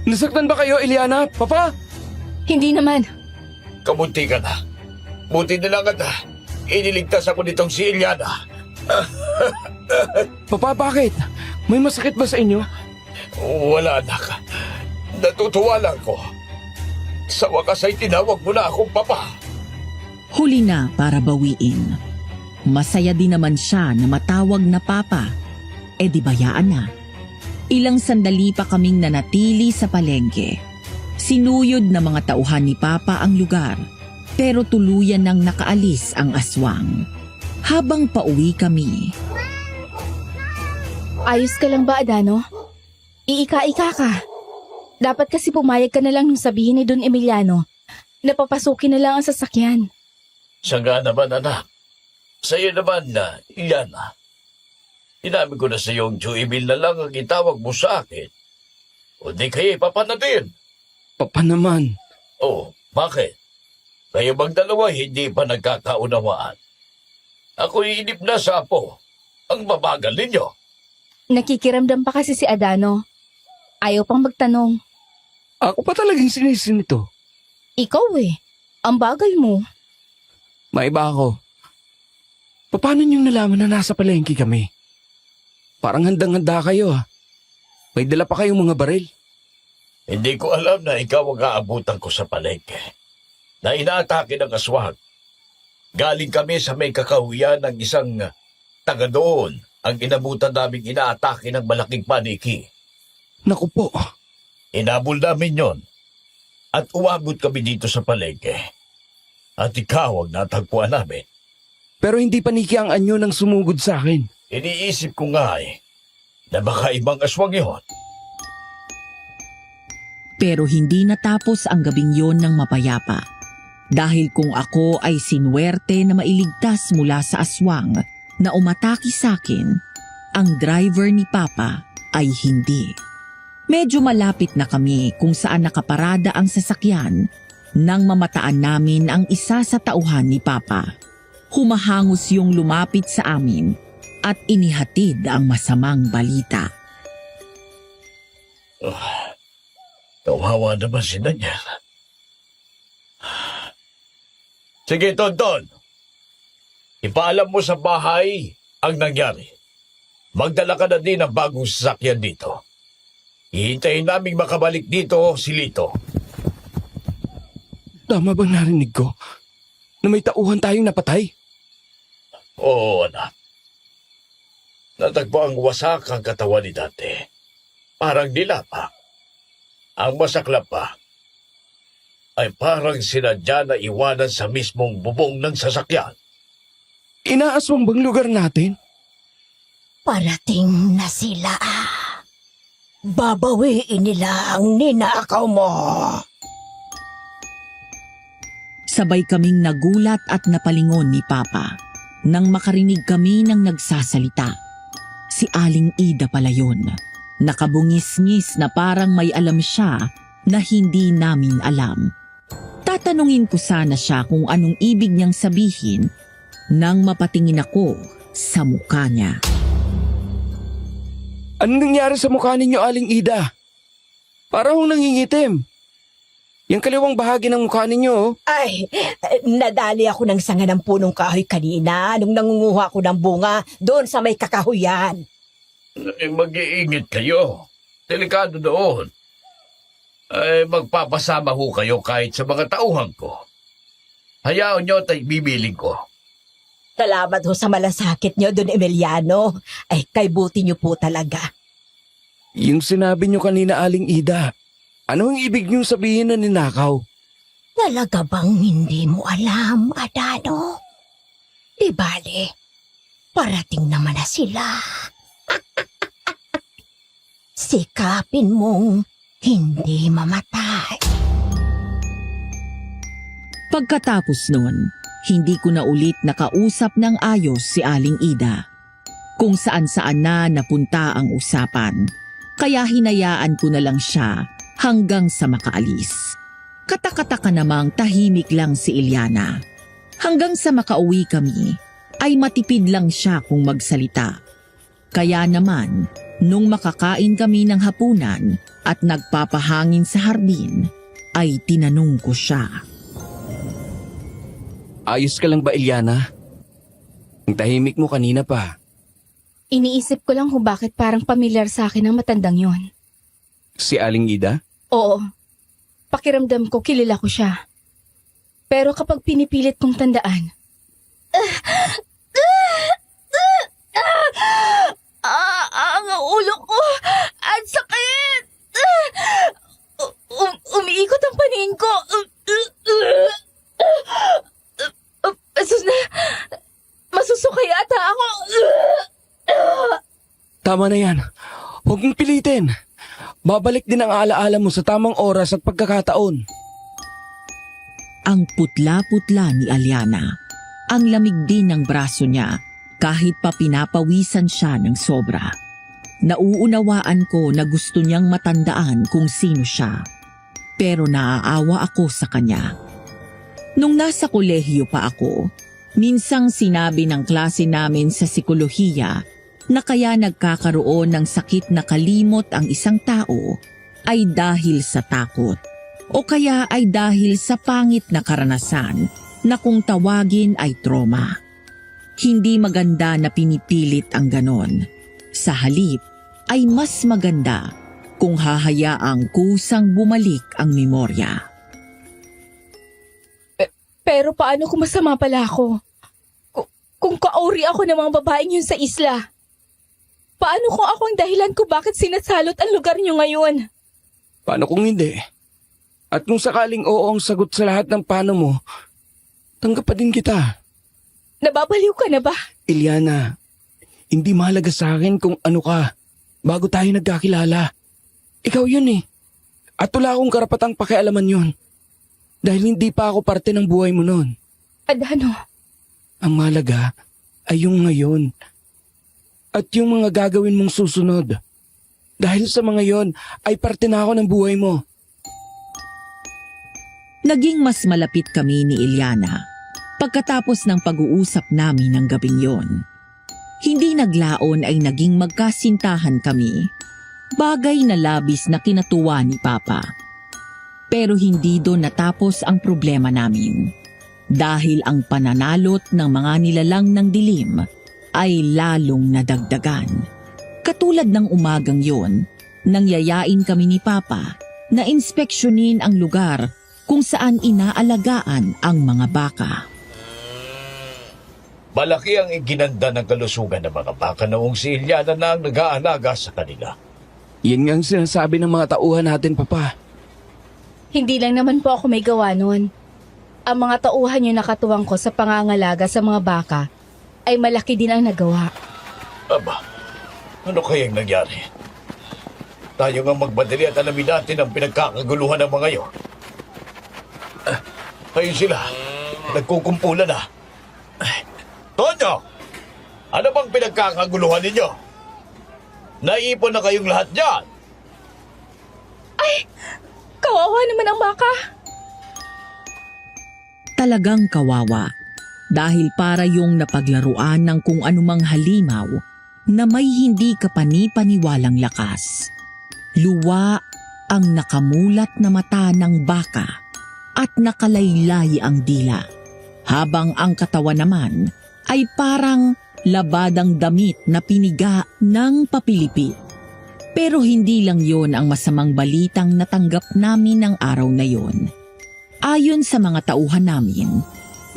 Nasaktan ba kayo, Eliana? Papa? Hindi naman. Kamunti ka na. Buti na lang at iniligtas ako nitong si Eliana. Papa, bakit? May masakit ba sa inyo? Wala, anak. Natutuwa lang ko. Sa wakas ay tinawag mo na akong papa. Huli na para bawiin. Masaya din naman siya na matawag na papa. E di bayaan na. Ilang sandali pa kaming nanatili sa palengke. Sinuyod na mga tauhan ni Papa ang lugar, pero tuluyan nang nakaalis ang aswang. Habang pauwi kami, Ayos ka lang ba, Adano? Iika-ika ka. Dapat kasi pumayag ka na lang nung sabihin ni Don Emiliano na papasukin na lang ang sasakyan. Saga naman, anak. Sa'yo naman na, Eliana. Inamin ko na sa iyong Joemil na lang ang itawag mo sa akin. O di kayo ipapanatin. Papa naman. Oh, bakit? Kayo bang dalawa hindi pa nagkakaunawaan? Ako'y inip na sa apo. Ang babagal ninyo. Nakikiramdam pa kasi si Adano. Ayaw pang magtanong. Ako pa talagang sinisin nito. Ikaw ang bagal mo. Maiba ako. Paano niyong nalaman na nasa palengke kami? Parang handang-handa kayo ha. May dala pa kayong mga baril. Hindi ko alam na ikaw ang aabutan ko sa palengke. Na inaatake ng aswang. Galing kami sa may kakahuyan ng isang taga doon ang inabutan naming inaatake ng malaking paniki. Naku po, Inabol namin yon at umabot kami dito sa palengke. At ikaw ang natagpuan namin. pero hindi paniki ang anyo nang sumugod sa akin. Iniisip ko nga na baka ibang aswang yun. Pero hindi natapos ang gabing yon ng mapayapa. Dahil kung ako ay sinwerte na mailigtas mula sa aswang na umatake sa akin, ang driver ni Papa ay hindi. Medyo malapit na kami kung saan nakaparada ang sasakyan nang mamataan namin ang isa sa tauhan ni Papa. Humahangos yung lumapit sa amin at inihatid ang masamang balita. Kawawa naman si Daniel. Sige, Tonton. Ipaalam mo sa bahay ang nangyari. Magdala ka na din ng bagong sasakyan dito. Hihintayin naming makabalik dito si Lito. Tama bang narinig ko? Na may tauhan tayong napatay? Oo, anak. Natagpo ang wasak ang katawan ni Dante. Parang dilapa. Ang masaklap pa ay parang sinadya na iwanan sa mismong bubong ng sasakyan. Inaaswang bang lugar natin? Parating na sila. Babawiin nila ang ninakaw mo. Sabay kaming nagulat at napalingon ni Papa nang makarinig kami ng nagsasalita. Si Aling Ida pala yun. Nakabungis-ngis na parang may alam siya na hindi namin alam. Tatanungin ko sana siya kung anong ibig niyang sabihin nang mapatingin ako sa mukha niya. Anong nangyari sa mukha ninyo, Aling Ida? Parang nangingitim. Yung kaliwang bahagi ng mukha ninyo, oh. Ay, nadali ako ng sanga ng punong kahoy kanina nung nangunguha ko ng bunga doon sa may kakahuyan. Mag-iingat kayo. Delikado doon. Ay, magpapasama ho kayo kahit sa mga tauhan ko. Hayaan nyo at bibiling ko. Salamat ho sa malasakit nyo, Don Emiliano. Ay, kay buti nyo po talaga. Yung sinabi nyo kanina, Aling Ida, ano ang ibig nyo sabihin na ninakaw? Talaga bang hindi mo alam, Adano? Di bale, parating naman na sila. Sikapin mong hindi mamatay. Pagkatapos nun, hindi ko na ulit nakausap ng ayos si Aling Ida. Kung saan-saan na napunta ang usapan, kaya hinayaan ko na lang siya hanggang sa makaalis. Katakataka namang tahimik lang si Ilyana. Hanggang sa makauwi kami, ay matipid lang siya kung magsalita. Kaya naman, nung makakain kami ng hapunan at nagpapahangin sa hardin, ay tinanong ko siya. Ayos ka lang ba, Ilyana? Ang tahimik mo kanina pa. Iniisip ko lang kung bakit parang pamilyar sa akin ang matandang yon. Si Aling Ida? Oo, pakiramdam ko kilala ko siya. Pero kapag pinipilit kong tandaan, ang ulo ko at sakit! Umiikot ang paningin ko. Sus na, masusuka yata ako. Tama na yan. Huwag mong pilitin. Babalik din ang alaala mo sa tamang oras at pagkakataon. Ang putla-putla ni Aliana. Ang lamig din ng braso niya kahit pa pinapawisan siya ng sobra. Nauunawaan ko na gusto niyang matandaan kung sino siya. Pero naaawa ako sa kanya. Nung nasa kolehiyo pa ako, minsang sinabi ng klase namin sa psikolohiya na kaya nagkakaroon ng sakit na kalimot ang isang tao ay dahil sa takot o kaya ay dahil sa pangit na karanasan na kung tawagin ay trauma. Hindi maganda na pinipilit ang ganon. Sa halip ay mas maganda kung hahayaang kusang bumalik ang memorya. Pero paano kung masama pala ako? Kung kaori ako ng mga babaeng yun sa isla? Paano kung ako ang dahilan kung bakit sinasalot ang lugar niyo ngayon? Paano kung hindi? At kung sakaling oo ang sagot sa lahat ng paano mo, tanggap pa din kita. Nababaliw ka na ba? Iliana, hindi mahalaga sa akin kung ano ka bago tayo nagkakilala. Ikaw yun eh. At wala akong karapatang pakialaman yun. Dahil hindi pa ako parte ng buhay mo noon. Adano, Ang mahalaga ay yung ngayon. At yung mga gagawin mong susunod. Dahil sa mga yon ay parte na ako ng buhay mo. Naging mas malapit kami ni Iliana pagkatapos ng pag-uusap namin ng gabing yon. Hindi naglaon ay naging magkasintahan kami, bagay na labis na kinatuwa ni Papa. Pero hindi doon natapos ang problema namin. Dahil ang pananalot ng mga nilalang ng dilim ay lalong nadagdagan. Katulad ng umagang yon, nangyayain kami ni Papa na inspeksyonin ang lugar kung saan inaalagaan ang mga baka. Malaki ang iginanda ng kalusugan ng mga baka noong si Iliana na ang nag-aalaga sa kanila. Yan nga ang sinasabi ng mga tauhan natin, Papa. hindi lang naman po ako may gawa nun. Ang mga tauhan yung nakatuwang ko sa pangangalaga sa mga baka ay malaki din ang nagawa. Aba, ano kayang nangyari? Tayo nga magmadali at alamin natin ang pinagkakaguluhan ng mga yon. Ayun sila, nagkukumpulan na. Tonyo! Ano bang pinagkakaguluhan ninyo? Naipon na kayong lahat dyan. Kawawa naman ang baka. Talagang kawawa dahil para yung napaglaruan ng kung anumang halimaw na may hindi kapani-paniwalang lakas. Luwa ang nakamulat na mata ng baka at nakalaylay ang dila, habang ang katawan naman ay parang labadang damit na piniga ng papilipit. Pero hindi lang yon ang masamang balitang natanggap namin ng araw na yon. Ayon sa mga tauhan namin,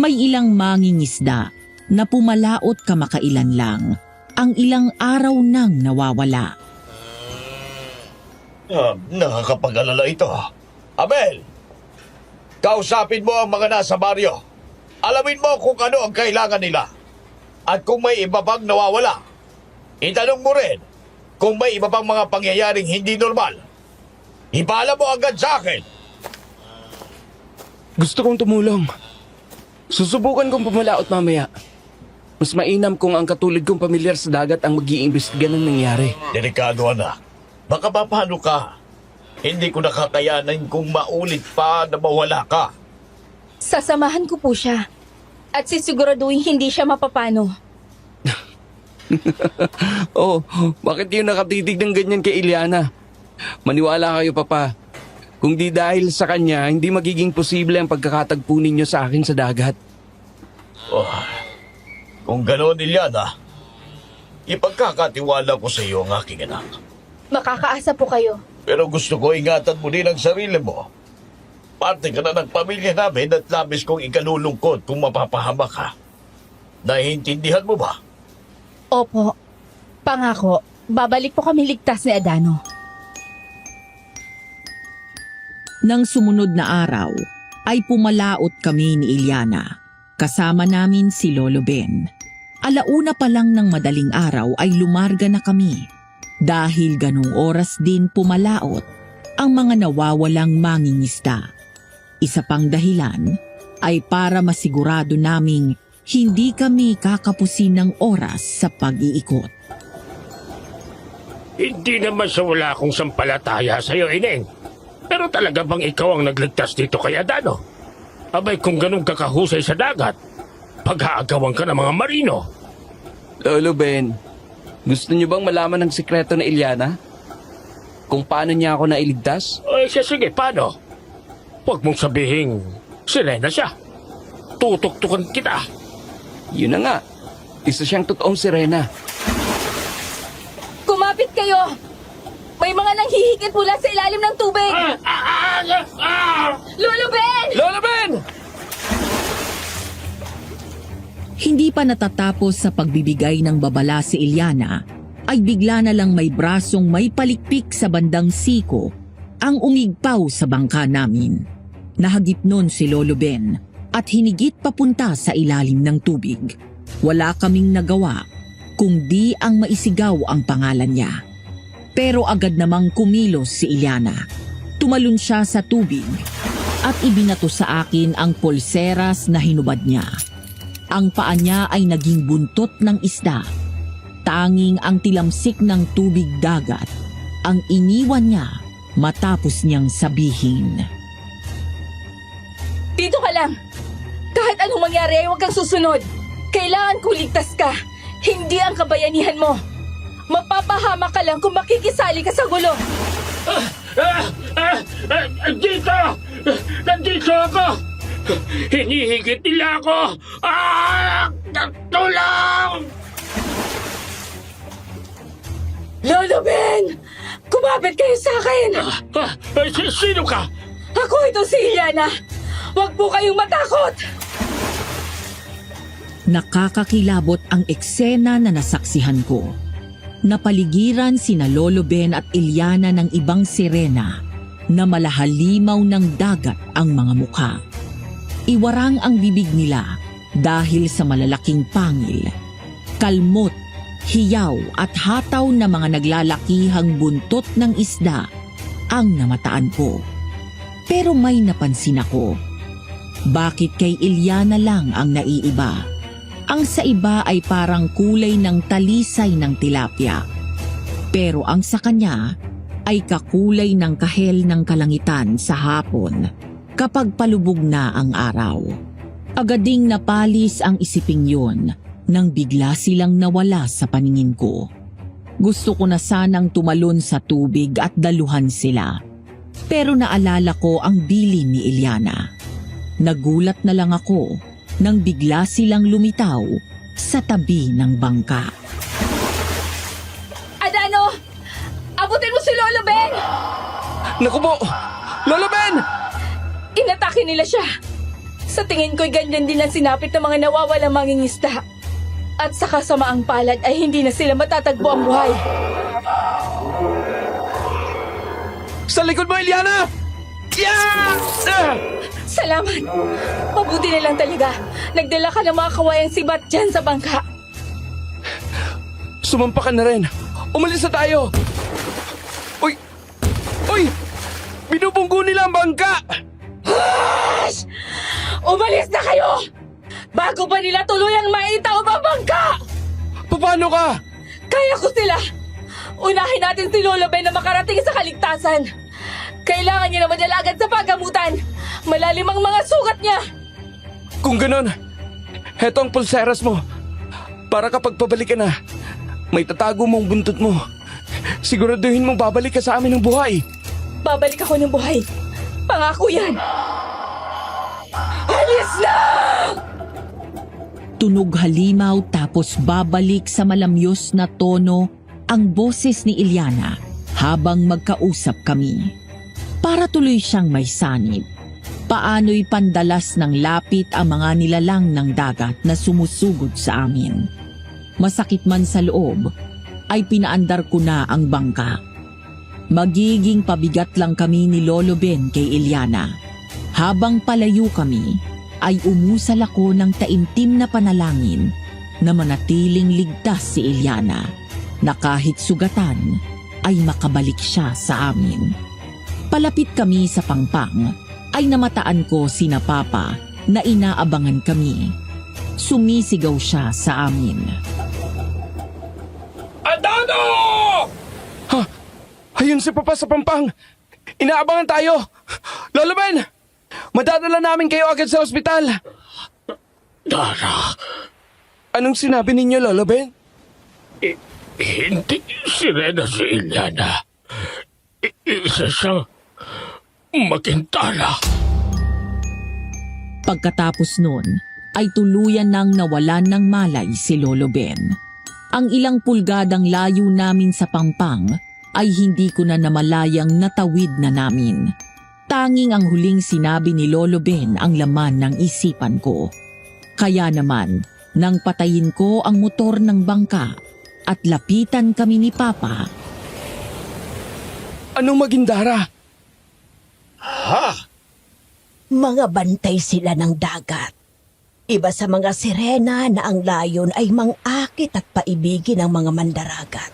may ilang mangingisda na pumalaot kamakailan lang, ang ilang araw nang nawawala. Nakakapag-alala ito. Abel, kausapin mo ang mga nasa baryo. Alamin mo kung ano ang kailangan nila. At kung may iba pang nawawala, itanong mo rin kung may iba pang mga pangyayaring hindi normal. Ipaalam mo agad sa akin. Gusto kong tumulong. Susubukan kong pumalaot mamaya. Mas mainam kung ang katulad kong pamilyar sa dagat ang mag-iimbestiga ng nangyari. Delikado, anak. Baka papano ka? Hindi ko nakakayanan kung maulit pa na mawala ka. Sasamahan ko po siya. At sisiguraduhin hindi siya mapapano. Oh, bakit yung nakatitig ng ganyan kay Iliana? Maniwala kayo, Papa. Kung di dahil sa kanya, hindi magiging posible ang pagkakatagpo ninyo sa akin sa dagat. Oh, kung gano'n, Iliana, ipagkakatiwala ko sa iyo ang aking anak. Makakaasa po kayo. Pero gusto ko ingatan mo din ang sarili mo. Parte ka na ng pamilya namin at labis kong ikalulungkot kung mapapahama ka. Naiintindihan mo ba? Opo. Pangako, babalik po kami ligtas ni Adano. Nang sumunod na araw, ay pumalaot kami ni Iliana. Kasama namin si Lolo Ben. Alauna pa lang ng madaling araw ay lumarga na kami. Dahil ganong oras din pumalaot ang mga nawawalang mangingisda. Isa pang dahilan ay para masigurado naming hindi kami kakapusin ng oras sa pag-iikot. Hindi naman sa wala akong sampalataya sa'yo, Ineng. Pero talaga bang ikaw ang nagligtas dito kay Adano? Abay kung ganun kakahusay sa dagat, pag-aagawan ka ng mga marino. Lolo Ben, gusto niyo bang malaman ang sikreto na Iliana? Kung paano niya ako nailigtas? Ay, sige, paano? Huwag mong sabihin, sirena siya. Tutok-tukan kita. Yun na nga, isa siyang totoong sirena. Kumapit kayo! May mga nanghihigit mula sa ilalim ng tubig! Lolo Ben! Lolo Ben! Hindi pa natatapos sa pagbibigay ng babala si Iliana ay bigla na lang may brasong may palikpik sa bandang siko ang umigpaw sa bangka namin. Nahagip nun si Lolo Ben at hinigit papunta sa ilalim ng tubig. Wala kaming nagawa kung di ang maisigaw ang pangalan niya. Pero agad namang kumilos si Ilyana. Tumalon siya sa tubig at ibinato sa akin ang pulseras na hinubad niya. Ang paa niya ay naging buntot ng isda. Tanging ang tilamsik ng tubig dagat ang iniwan niya matapos niyang sabihin. Dito ka lang. Kahit anong mangyari ay huwag kang susunod. Kailangan ko ligtas ka. Hindi ang kabayanihan mo. Mapapahamak ka lang kung makikisali ka sa gulo. Dito! Nandito ako! Hinihigit nila ako! Tulong! Lolo Ben! Kumapit kayo sa akin! Sino ka? Ako ito si Ilyana! Huwag po kayong matakot! Nakakakilabot ang eksena na nasaksihan ko. Napaligiran sina Lolo Ben at Ilyana ng ibang sirena na malahalimaw ng dagat ang mga mukha. Iwarang ang bibig nila dahil sa malalaking pangil, kalmot, hiyaw at hataw na mga naglalakihang buntot ng isda ang namataan ko. Pero may napansin ako. Bakit kay Ilyana lang ang naiiba? Ang sa iba ay parang kulay ng talisay ng tilapia. Pero ang sa kanya ay kakulay ng kahel ng kalangitan sa hapon kapag palubog na ang araw. Agading napalis ang isiping yun nang bigla silang nawala sa paningin ko. Gusto ko na sanang tumalon sa tubig at daluhan sila. Pero naalala ko ang bilin ni Ilyana. Nagulat na lang ako nang bigla silang lumitaw sa tabi ng bangka. Adano! Abutin mo si Lolo Ben! Naku po! Lolo Ben! Inatake nila siya. Sa tingin ko'y ganyan din ang sinapit ng mga nawawalang mangingisda. At sa kasamaang palad ay hindi na sila matatagpo ang buhay. Sa likod mo, Ilyana! Yeah! Salamat! Mabuti na lang talaga. Nagdala ka ng mga kawayang sibat dyan sa bangka. Sumampa ka na rin. Umalis na tayo. Uy! Uy! Binubunggo nila ang bangka! Hush! Umalis na kayo! Bago pa nila tuluyang maitaw ang bangka! Paano ka? Kaya ko sila! Unahin natin si Lolo Ben na makarating sa kaligtasan. Kailangan niya na madala agad sa pagamutan. Malalim ang mga sugat niya. Kung ganon, heto ang pulseras mo. Para kapag pabalik ka na, may tatago mong buntot mo. Siguraduhin mong babalik ka sa amin ng buhay. Babalik ako ng buhay. Pangako yan. Alis na! Tunog halimaw tapos babalik sa malamyos na tono ang boses ni Ilyana habang magkausap kami. Para tuloy siyang may sanib. Paano'y pandalas ng lapit ang mga nilalang ng dagat na sumusugod sa amin. Masakit man sa loob, ay pinaandar ko na ang bangka. Magiging pabigat lang kami ni Lolo Ben kay Ilyana. Habang palayo kami, ay umusal ako ng taimtim na panalangin na manatiling ligtas si Ilyana, na kahit sugatan ay makabalik siya sa amin. Palapit kami sa pangpang, ay namataan ko sina Papa na inaabangan kami. Sumisigaw siya sa amin. Adano! Ha? Ayun si Papa sa pampang. Inaabangan tayo. Lolo Ben! Madadala namin kayo agad sa ospital. Dara, Anong sinabi ninyo, Lolo Ben? hindi sirena si Ilyana. Isa siyang makintala. Pagkatapos nun, ay tuluyan nang nawalan ng malay si Lolo Ben. Ang ilang pulgadang layo namin sa pangpang ay hindi ko na namalayang natawid na namin. Tanging ang huling sinabi ni Lolo Ben ang laman ng isipan ko. Kaya naman, nang patayin ko ang motor ng bangka, at lapitan kami ni Papa. Anong Magindara? Ha? Mga bantay sila ng dagat. Iba sa mga sirena na ang layon ay mangakit at paibigin ang mga mandaragat.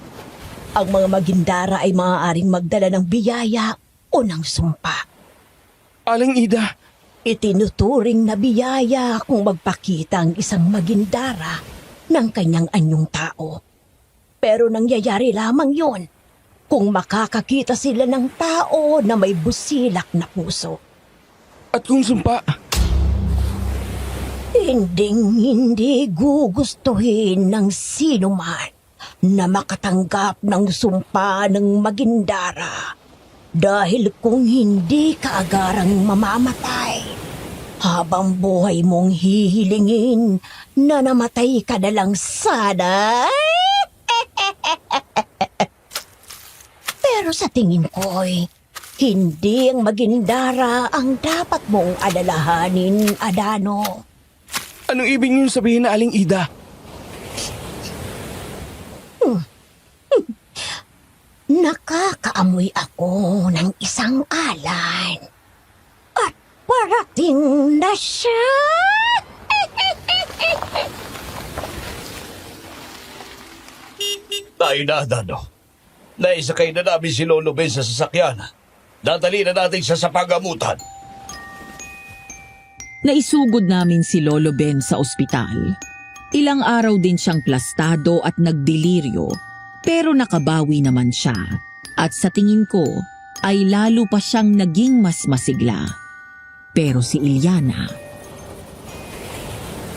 Ang mga Magindara ay maaaring magdala ng biyaya o ng sumpa. Aling Ida, Itinuturing na biyaya kung magpakita ang isang Magindara ng kanyang anyong tao. Pero nangyayari lamang yon kung makakakita sila ng tao na may busilak na puso. at kung sumpa, Hindi gugustuhin ng sino man na makatanggap ng sumpa ng Magindara dahil kung hindi ka agarang mamamatay, habang buhay mong hihilingin na namatay ka na lang sana. Pero sa tingin ko'y hindi ang Magindara ang dapat mong alalahanin, Adano. anong ibig niyong sabihin na Aling Ida? Nakakaamoy ako ng isang alay. At parating na siya. Tayo na, Adano. Naisakay na namin si Lolo Ben sa sasakyan. Dadali na natin siya sa pagamutan. Naisugod namin si Lolo Ben sa ospital. Ilang araw din siyang plastado at nagdeliryo, pero nakabawi naman siya. At sa tingin ko, ay lalo pa siyang naging mas masigla. Pero si Iliana,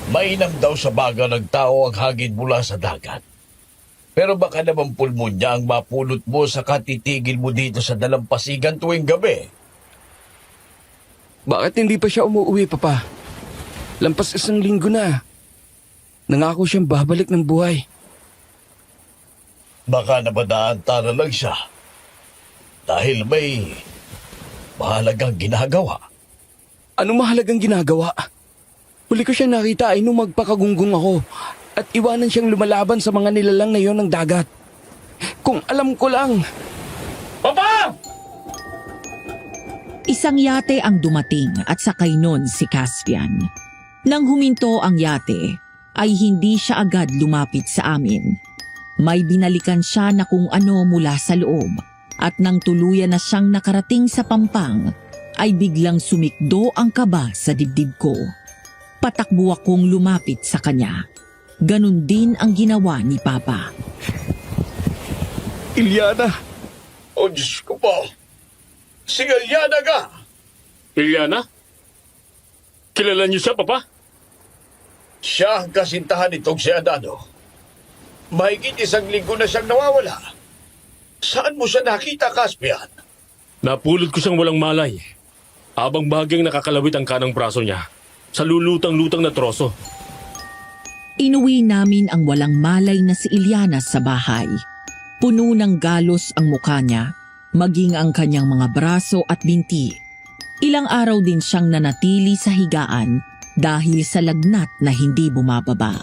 Mainam daw sa baga ng tao ang hangin mula sa dagat. Pero baka naman pulmonya ang mapulot mo sa katitigil mo dito sa dalampasigan tuwing gabi. Bakit hindi pa siya umuwi, Papa? Lampas 1 linggo na. Nangako siyang babalik ng buhay. Baka nabadaantara lang siya. Dahil may mahalagang ginagawa. Anong mahalagang ginagawa? Huli ko siya nakita ay nung magpakagunggong ako at iwanan siyang lumalaban sa mga nilalang na yon ng dagat. Kung alam ko lang. Papa! isang yate ang dumating at sakay nun si Caspian. Nang huminto ang yate, ay hindi siya agad lumapit sa amin. May binalikan siya na kung ano mula sa loob at nang tuluyan na siyang nakarating sa pampang, ay biglang sumikdo ang kaba sa dibdib ko. Patakbo akong lumapit sa kanya. Ganon din ang ginawa ni Papa. Iliana, O Diyos ko po! Si Galyana ka! Iliana? Kilala niyo siya, Papa? Siya ang kasintahan nitong si Adano. Mahigit 1 linggo na siyang nawawala. Saan mo siya nakita, Caspian? Napulot ko siyang walang malay. Abang bahagyang nakakalawit ang kanang braso niya sa lulutang-lutang na troso. Inuwi namin ang walang malay na si Iliana sa bahay. Puno ng galos ang mukha niya, maging ang kanyang mga braso at binti. Ilang araw din siyang nanatili sa higaan dahil sa lagnat na hindi bumababa.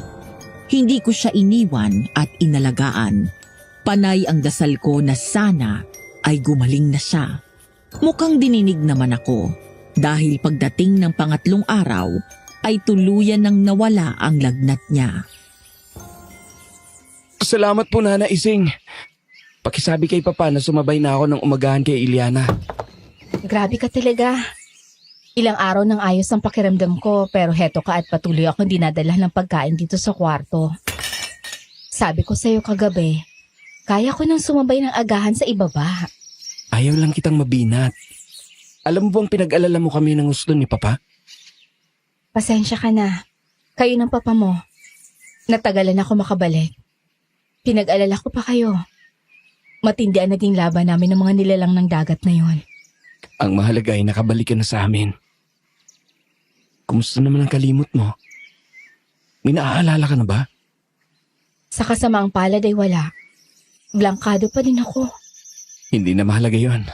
Hindi ko siya iniwan at inalagaan. Panay ang dasal ko na sana ay gumaling na siya. Mukhang dininig naman ako dahil pagdating ng 3 araw ay tuluyan nang nawala ang lagnat niya. salamat po Nana Ising. Pakisabi kay Papa na sumabay na ako ng umagahan kay Iliana. Grabe ka talaga. Ilang araw nang ayos ang pakiramdam ko pero heto ka at patuloy akong dinadala ng pagkain dito sa kwarto. Sabi ko sa'yo kagabi, kaya ko nang sumabay ng agahan sa ibaba. Ayaw lang kitang mabinat. Alam mo bang pinag-alala mo kami ng gusto ni Papa? Pasensya ka na. Kayo ng papa mo. Natagalan ako makabalik. Pinag-alala ko pa kayo. Matindi ang naging laban namin ng mga nilalang ng dagat na yon. Ang mahalaga ay nakabalik ka na sa amin. Kumusta naman ang kalimot mo? May naaalala ka na ba? Sa kasamaang palad ay wala. Blankado pa din ako. Hindi na mahalaga yon.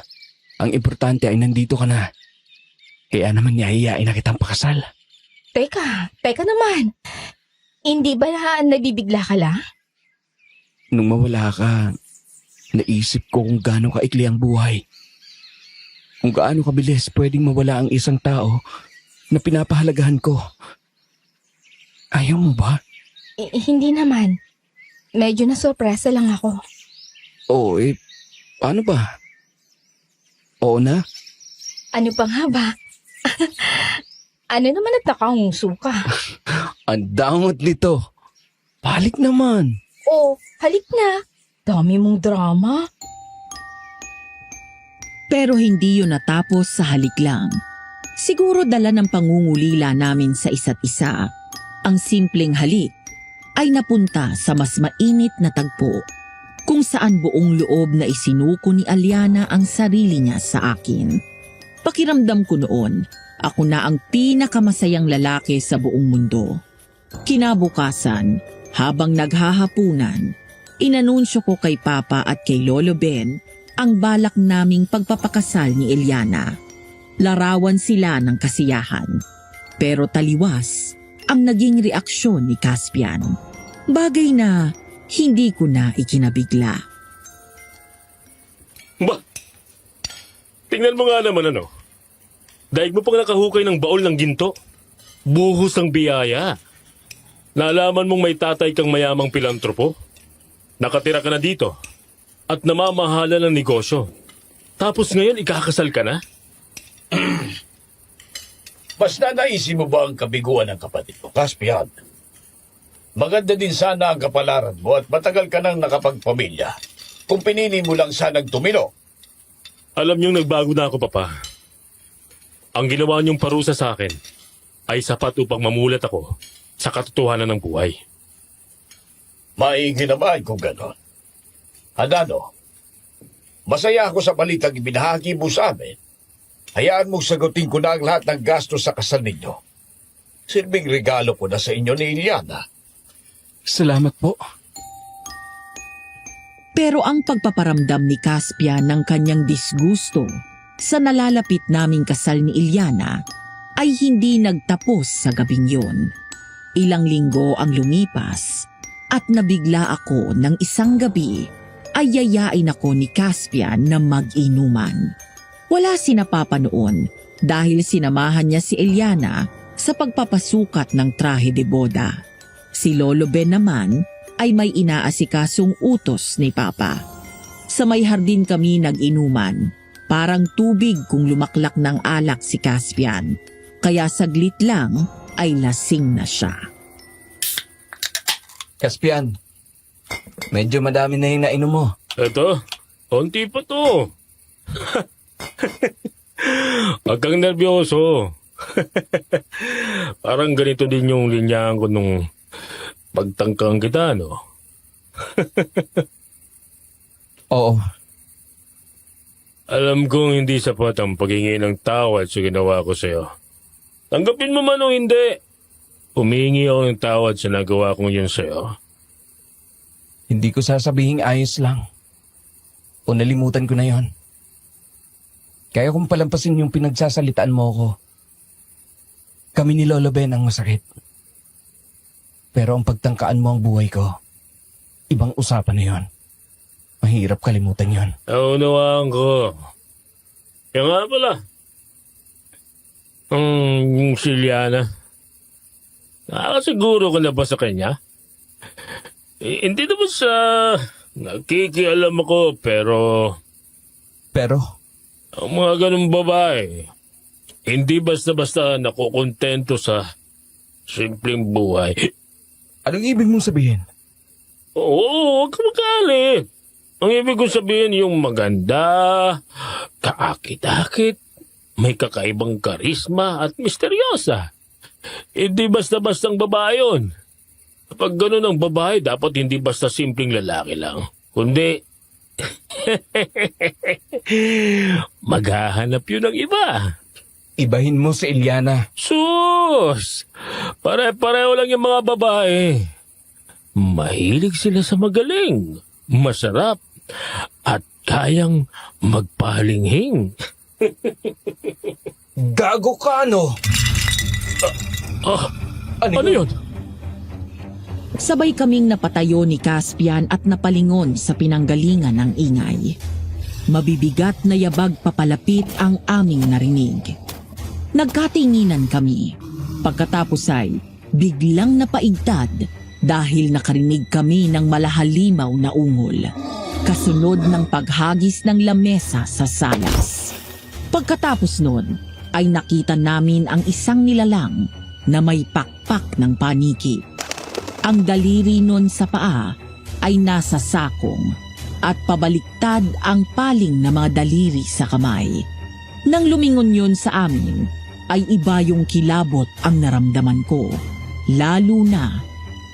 Ang importante ay nandito ka na. Kaya naman niyayain na kitang pakasal. Teka naman. Hindi ba na nabibigla ka lang? Nung mawala ka, naisip ko kung gaano kaikli ang buhay. Kung gaano kabilis pwedeng mawala ang isang tao na pinapahalagahan ko. Ayaw mo ba? Hindi naman. Medyo nasurpresa lang ako. Oo, paano ba? Oo na? Ano pa nga ba? Ano naman at nakanguso ka? Ang dangot nito. Balik naman. Oh, halik na. Dami mong drama. Pero hindi yun natapos sa halik lang. Siguro dala ng pangungulila namin sa isa't isa. Ang simpleng halik ay napunta sa mas mainit na tagpo kung saan buong loob na isinuko ni Aliana ang sarili niya sa akin. Pakiramdam ko noon, ako na ang pinakamasayang lalaki sa buong mundo. Kinabukasan, habang naghahapunan, inanunsyo ko kay Papa at kay Lolo Ben ang balak naming pagpapakasal ni Eliana. Larawan sila ng kasiyahan. Pero taliwas ang naging reaksyon ni Caspian. Bagay na hindi ko na ikinabigla. Ba? Tingnan mo nga naman ano. Daig mo pang nakahukay ng baol ng ginto. Buhos ng biyaya. Nalaman mong may tatay kang mayamang pilantropo. Nakatira ka na dito. At namamahala ng negosyo. Tapos ngayon ikakasal ka na? Basta naisip mo ba ang kabiguan ng kapatid mo, Caspian? Maganda din sana ang kapalaran mo at matagal ka nang nakapagpamilya. Kung pinili mo lang sanang tumilo. Alam niyong nagbago na ako, Papa. Ang ginawa niyong parusa sa akin ay sapat upang mamulat ako sa katotohanan ng buhay. Maigi naman kung gano'n. Adano, masaya ako sa balitang ibinahagi mo sa amin. Hayaan mong sagutin ko na ang lahat ng gastos sa kasal ninyo. Silbing regalo ko na sa inyo ni Iliana. Salamat po. Pero ang pagpaparamdam ni Caspian ng kanyang disgusto sa nalalapit naming kasal ni Iliana ay hindi nagtapos sa gabing yun. Ilang linggo ang lumipas at nabigla ako ng isang gabi ay yayain ako ni Caspian na mag-inuman. Wala sina Papa noon dahil sinamahan niya si Eliana sa pagpapasukat ng trahe de boda. Si Lolo Ben naman ay may inaasikasong utos ni Papa. Sa may hardin kami nag-inuman, parang tubig kung lumaklak ng alak si Caspian. Kaya saglit lang ay lasing na siya. Caspian, medyo madami na yung nainom mo. Eto, konti pa to. Huwag kang nervyoso. Parang ganito din yung linyahan ko nung pagtangkang kita, no? Oo. Alam kong hindi sapat ang paghingi ng tawad sa ginawa ko sa'yo. Tanggapin mo man o hindi, humingi ako ng tawad sa nagawa kong yun sa'yo. Hindi ko sasabihing ayos lang. O nalimutan ko na yon. Kaya kung palampasin yung pinagsasalitaan mo ko, kami ni Lolo Ben ang masakit. Pero ang pagtangkaan mo ang buhay ko, ibang usapan na yon. Mahirap kalimutan yon. Naunawaan ko. Kaya nga pala, yung si Liana, nakakasiguro ko na ba sa kanya? Hindi naman sa nakikialam ako, pero Pero, ang mga ganung babae, hindi basta-basta nakukontento sa simpleng buhay. anong ibig mong sabihin? Oo, huwag ka magalit. Ang ibig ko sabihin yung maganda, kaakit-akit, may kakaibang karisma at misteryosa. Hindi basta-bastang babae yun. Kapag gano'n ang babae, dapat hindi basta simpleng lalaki lang. Kundi, maghahanap yun ng iba. Ibahin mo si Eliana. Sus! Pare-pareho lang yung mga babae. Mahilig sila sa magaling, masarap, at kayang magpalinghing. Gago ka, ano? Ano Ano yun? Sabay kaming napatayo ni Caspian at napalingon sa pinanggalingan ng ingay. Mabibigat na yabag papalapit ang aming narinig. Nagkatinginan kami. Pagkatapos ay biglang napaigtad dahil nakarinig kami ng malahalimaw na ungol. Kasunod ng paghagis ng lamesa sa salas. Pagkatapos nun ay nakita namin ang isang nilalang na may pakpak ng paniki. Ang daliri nun sa paa ay nasa sakong at pabaliktad ang paling na mga daliri sa kamay. Nang lumingon yun sa amin, ay iba yung kilabot ang naramdaman ko, lalo na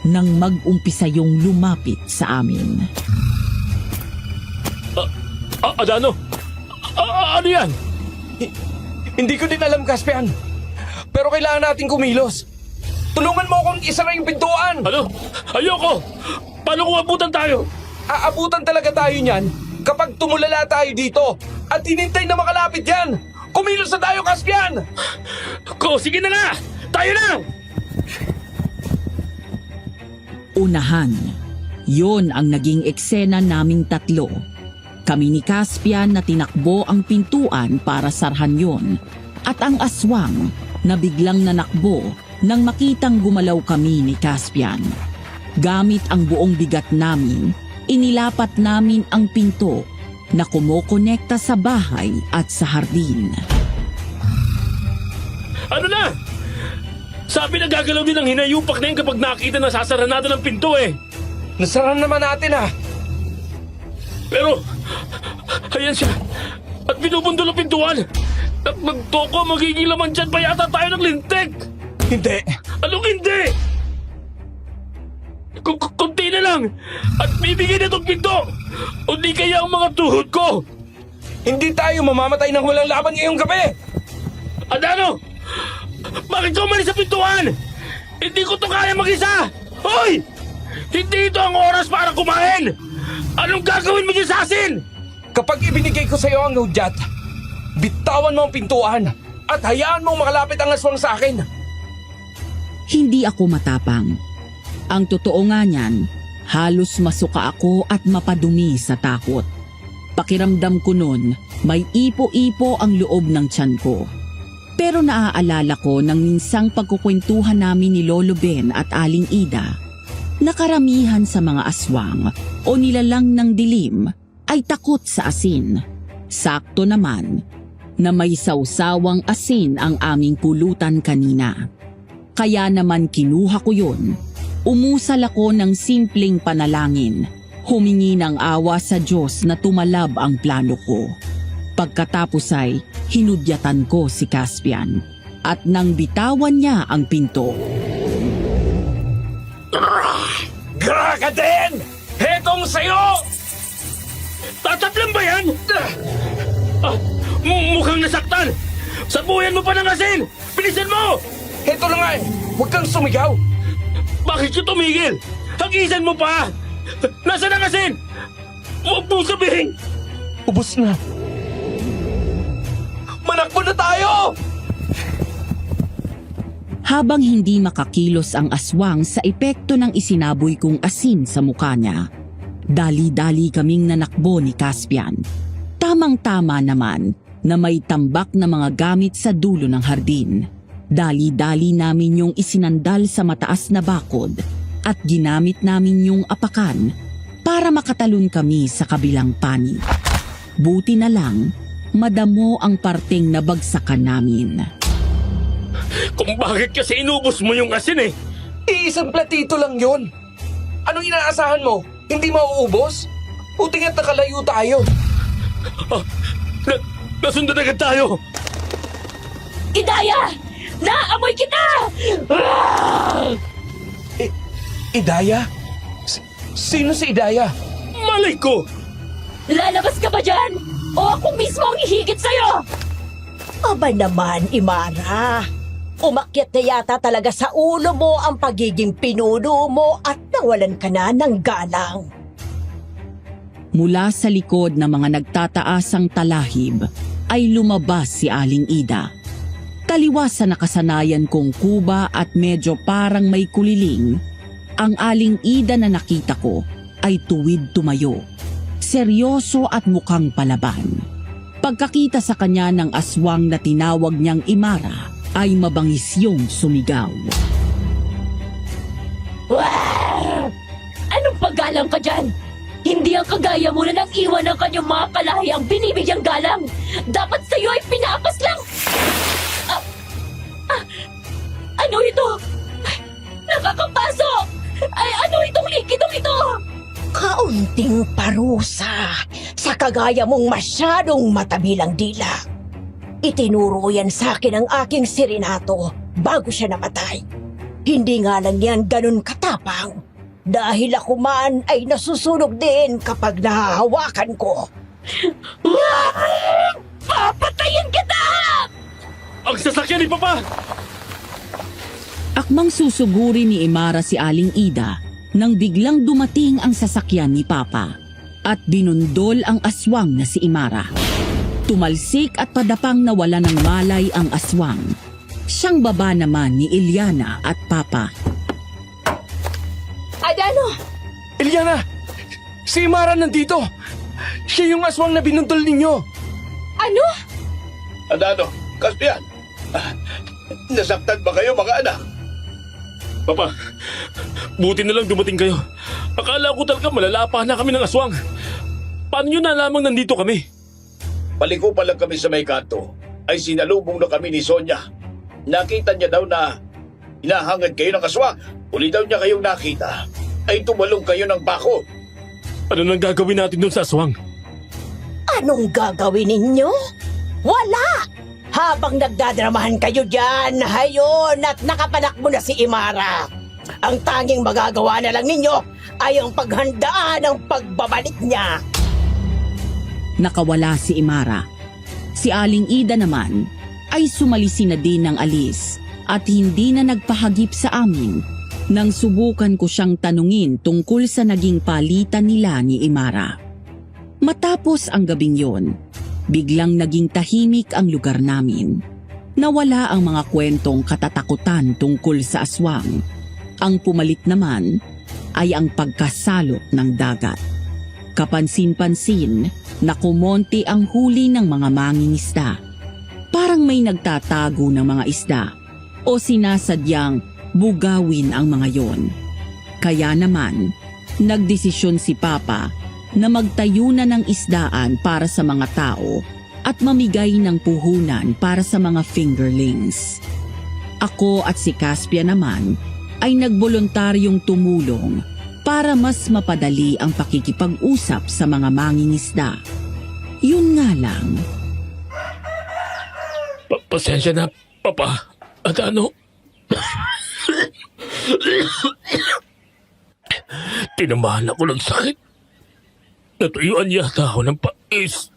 nang mag-umpisa yung lumapit sa amin. Adano? Ano yan? Hindi ko din alam, Caspian. Pero kailangan natin kumilos. Tulungan mo akong isara yung pintuan. Ano? Ayoko! Paano kung abutan tayo? Aabutan talaga tayo niyan kapag tumulala tayo dito at hinintay na makalapit yan. Kumilos na tayo, Caspian! Sige na nga! Tayo na! Unahan, yon ang naging eksena naming tatlo. Kami ni Caspian na tinakbo ang pintuan para sarhan yon at ang aswang na biglang nanakbo nang makitang gumalaw kami ni Caspian. Gamit ang buong bigat namin, inilapat namin ang pinto na kumokonekta sa bahay at sa hardin. Ano na? Sabi na gagalaw din ang hinayupak na yun kapag nakita na sasarado ng pinto eh. Nasara naman natin Pero, ayan siya. At binubundol ang pintuan. At magtoko, magiging laman dyan pa yata tayo ng lintik. Hindi. Anong hindi? Kunti na lang. At bibigyan na itong pinto. O di kaya ang mga tuhod ko. Hindi tayo mamamatay ng walang laban ngayong gabi. Adano! Bakit ka umalis sa pintuan? Hindi ko to kaya mag-isa! Hoy! Hindi ito ang oras para kumain! Anong gagawin mo dyan sa asin? Kapag ibinigay ko sa iyo ang hudyat, bitawan mo ang pintuan at hayaan mong makalapit ang aswang sa akin. Hindi ako matapang. Ang totoo nga niyan, halos masuka ako at mapadumi sa takot. Pakiramdam ko nun, may ipo-ipo ang loob ng tiyan ko. Pero naaalala ko ng minsang pagkukwentuhan namin ni Lolo Ben at Aling Ida na karamihan sa mga aswang o nilalang ng dilim ay takot sa asin. Sakto naman na may sawsawang asin ang aming pulutan kanina. Kaya naman kinuha ko yun. Umusal ako ng simpleng panalangin. Humingi ng awa sa Diyos na tumalab ang plano ko. Pagkatapos ay hinudyatan ko si Caspian at nang bitawan niya ang pinto. Graka din! Hetong sa'yo! Tatatlan ba yan? Mukhang nasaktan! Sabuyan mo pa ng asin! Bilisan mo! Heto na nga huwag kang sumigaw! Bakit ka tumigil? Hagisan mo pa! Nasaan ang asin? Huwag mong sabihin! Ubus na. Manakbo na tayo! Habang hindi makakilos ang aswang sa epekto ng isinaboy kong asin sa mukha niya, dali-dali kaming nanakbo ni Caspian. Tamang-tama naman na may tambak na mga gamit sa dulo ng hardin. Dali-dali namin yung isinandal sa mataas na bakod at ginamit namin yung apakan para makatalon kami sa kabilang panig. Buti na lang, madamo ang parteng nabagsakan namin. Kung bakit kasi inubos mo yung asin eh! Iisang platito lang yon. Anong inaasahan mo? Hindi mauubos? Buti nga't nakalayo tayo. Nasundan agad tayo! Idaya! Naamoy kita! Idaya? Sino si Idaya? Malay ko! Lalabas ka ba dyan? O ako mismo ang ihigit sa'yo? Aba naman, Imara. Umakyat na yata talaga sa ulo mo ang pagiging pinuno mo at nawalan ka na ng galang. Mula sa likod ng mga nagtataasang talahib ay lumabas si Aling Ida. Taliwas sa nakasanayan kong kuba at medyo parang may kuliling, Ang Aling Ida na nakita ko ay tuwid tumayo, seryoso at mukhang palaban. Pagkakita sa kanya ng aswang na tinawag niyang Imara, ay mabangis yung sumigaw. Anong paggalang ka dyan? Hindi ang kagaya mo na nag-iwan ng kanyang mga kalahiyang binibigyang galang. Dapat sa'yo ay pinapas lang. Ano ito? Ay, nakakapaso! Ay, ano itong likidong ito? Kaunting parusa sa kagaya mong masyadong matabilang dila. Itinuro yan sa akin ng aking sirinato bago siya namatay. Hindi nga lang yan ganun katapang. Dahil ako man ay nasusunog din kapag nahahawakan ko. Papatayin kita! Ang sasakyan ni Papa! Akmang susuguri ni Imara si Aling Ida nang biglang dumating ang sasakyan ni Papa at binundol ang aswang na si Imara. Tumalsik at padapang nawala ng malay ang aswang. Siyang baba naman ni Iliana at Papa. Adano! Iliana! Si Imara nandito! Siya yung aswang na binundol ninyo! Ano? Adano, Caspian, nasaktan ba kayo mga anak? Papa, buti na lang dumating kayo. Akala ko talaga malalapahan na kami ng aswang. Paano nyo nalamang nandito kami? Paliko pa lang kami sa may kanto, ay sinalubong na kami ni Sonia. Nakita niya daw na hinahangad kayo ng aswang. Uli daw niya kayong nakita, ay tumalong kayo ng bako. Ano nang gagawin natin doon sa aswang? Anong gagawin ninyo? Wala! Habang nagdadramahan kayo dyan, hayon at nakapanakbo na si Imara. Ang tanging magagawa na lang ninyo ay ang paghandaan ng pagbabalik niya. Nakawala si Imara. Si Aling Ida naman ay sumalisi na din ng alis at hindi na nagpahagip sa amin nang subukan ko siyang tanungin tungkol sa naging palitan nila ni Imara. Matapos ang gabing yon, biglang naging tahimik ang lugar namin. Nawala ang mga kwentong katatakutan tungkol sa aswang. Ang pumalit naman ay ang pagkasalot ng dagat. Kapansin-pansin na kumonti ang huli ng mga mangingisda. Parang may nagtatago ng mga isda o sinasadyang bugawin ang mga yon. Kaya naman, nagdesisyon si Papa na magtayo na ng isdaan para sa mga tao at mamigay ng puhunan para sa mga fingerlings. Ako at si Caspia naman ay nagboluntaryong tumulong para mas mapadali ang pakikipag-usap sa mga mangingisda. Yun nga lang. Pasensya na, Papa. At ano? Tinamahan ako ng sakit. Natuyuan yata ako ng pais.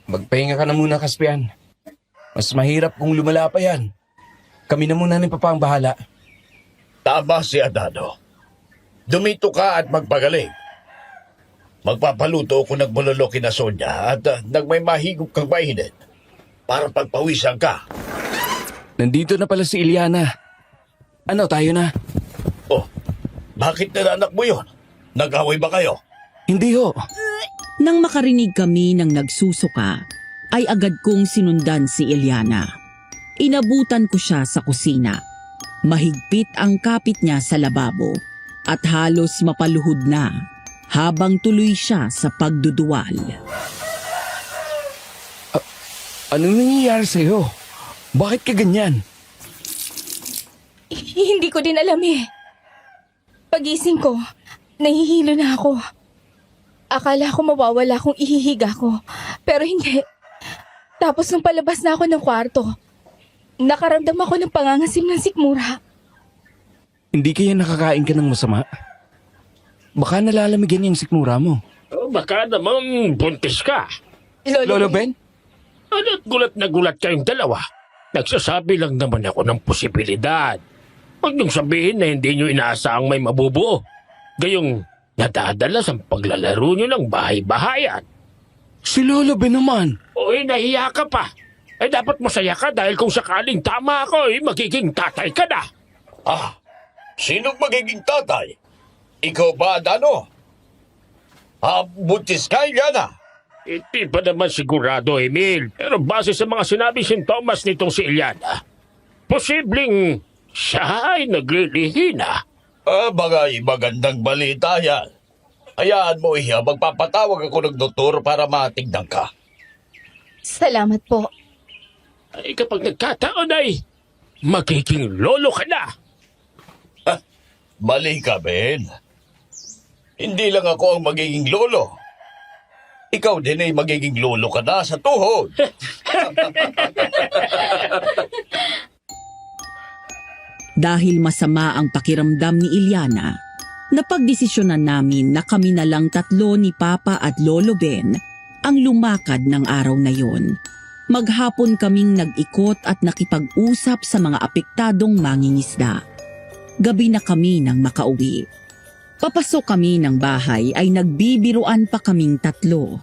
Magpahinga ka na muna, Caspian. Mas mahirap kung lumala pa yan. Kami na muna ni Papa ang bahala. Tama si Adano. Dumito ka at magpagaling. Magpapaluto ako ng bololoki na Sonia at nagmay mahigop kang mainit para pagpawisan ka. Nandito na pala si Iliana. Ano, tayo na? Oh, bakit nananak mo yun? Nag-away ba kayo? Hindi ho. Nang makarinig kami ng nagsusuka, ay agad kong sinundan si Iliana. Inabutan ko siya sa kusina. Mahigpit ang kapit niya sa lababo at halos mapaluhod na habang tuloy siya sa pagduduwal. Anong nangyayari sa'yo? Bakit ka ganyan? Hindi ko din alam eh. Pagising ko, nahihilo na ako. Akala ko mawawala kung ihihiga ko. Pero hindi. Tapos nung palabas na ako ng kwarto, nakaramdam ako ng pangangasim ng sikmura. Hindi kaya nakakain ka ng masama? Baka nalalamigan yung sikmura mo. Oh, baka naman buntis ka. Lolo Ben? Ano't gulat na gulat kayong dalawa? Nagsasabi lang naman ako ng posibilidad. Huwag niyong sabihin na hindi niyo inaasahang may mabubuo. Gayong nadadalas ang paglalaro niyo ng bahay-bahayan. Si Lolo Ben naman. Uy, nahiya ka pa. Eh dapat masaya ka dahil kung sakaling tama ako, magiging tatay ka na. Ah, Sinong magiging tatay? Ikaw ba, Adano? Buntis ka, Ilyana? Hindi pa naman sigurado, Emil. Pero base sa mga sinabi sintomas nitong si Ilyana, posibleng siya ay naglilihina. Magandang balita yan. Hayaan mo, Iha, magpapatawag ako ng doktor para matignan ka. Salamat po. Ay kapag nagkataon ay magiging lolo ka na. Mali ka, Ben. Hindi lang ako ang magiging lolo. Ikaw din ay magiging lolo ka na sa tuhod. Dahil masama ang pakiramdam ni Ilyana, napagdesisyonan namin na kami na lang tatlo ni Papa at Lolo Ben ang lumakad ng araw na yon. Maghapon kaming nag-ikot at nakipag-usap sa mga apektadong mangingisda. Gabi na kami nang makauwi. Papasok kami ng bahay ay nagbibiruan pa kaming tatlo.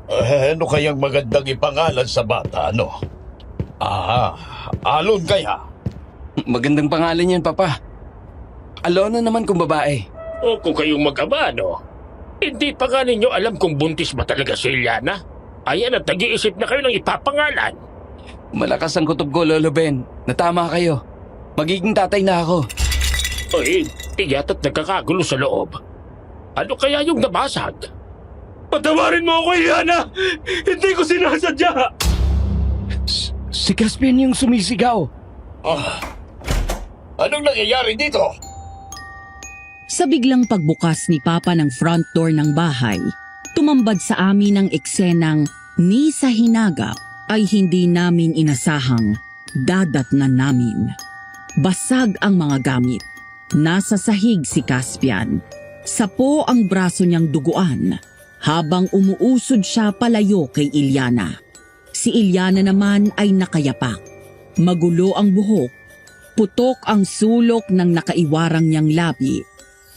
Ano kayang magandang ipangalan sa bata, ano? Alon kaya? Magandang pangalan yan, Papa. Alona naman kung babae. O kung kayong mag-ama, no? Hindi pa nga ninyo alam kung buntis ba talaga si Ilyana? Ayan at nag-iisip na kayo ng ipapangalan. Malakas ang kutob ko, Lolo Ben. Natama kayo. Magiging tatay na ako. Ay, tiyata't nagkakagulo sa loob. Ano kaya yung nabasag? Patawarin mo ako, Ilyana! Hindi ko sinasadya! Si Caspian yung sumisigaw. Anong nangyayari dito? Sa biglang pagbukas ni Papa ng front door ng bahay, tumambad sa amin ang eksenang ni sa hinagap ay hindi namin inasahang dadatnan namin. Basag ang mga gamit. Nasa sahig si Caspian. Sapo ang braso niyang duguan habang umuusod siya palayo kay Ilyana. Si Ilyana naman ay nakayapak. Magulo ang buhok, putok ang sulok ng nakaiwarang niyang labi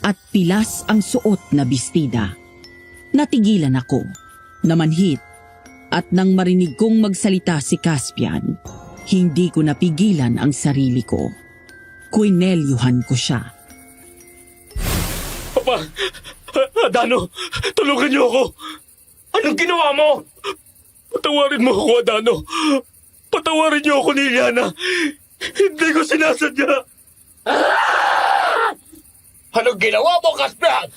at pilas ang suot na bestida. Natigilan ako, namanhit, at nang marinig kong magsalita si Caspian, hindi ko napigilan ang sarili ko. Kuinelyuhan ko siya. Papa! Adano! Tulungan niyo ako! Anong ginawa mo? Patawarin mo ako, Adano! Patawarin niyo ako ni Ilyana! Hindi ko sinasadya! Anong ginawa mo, Caspian?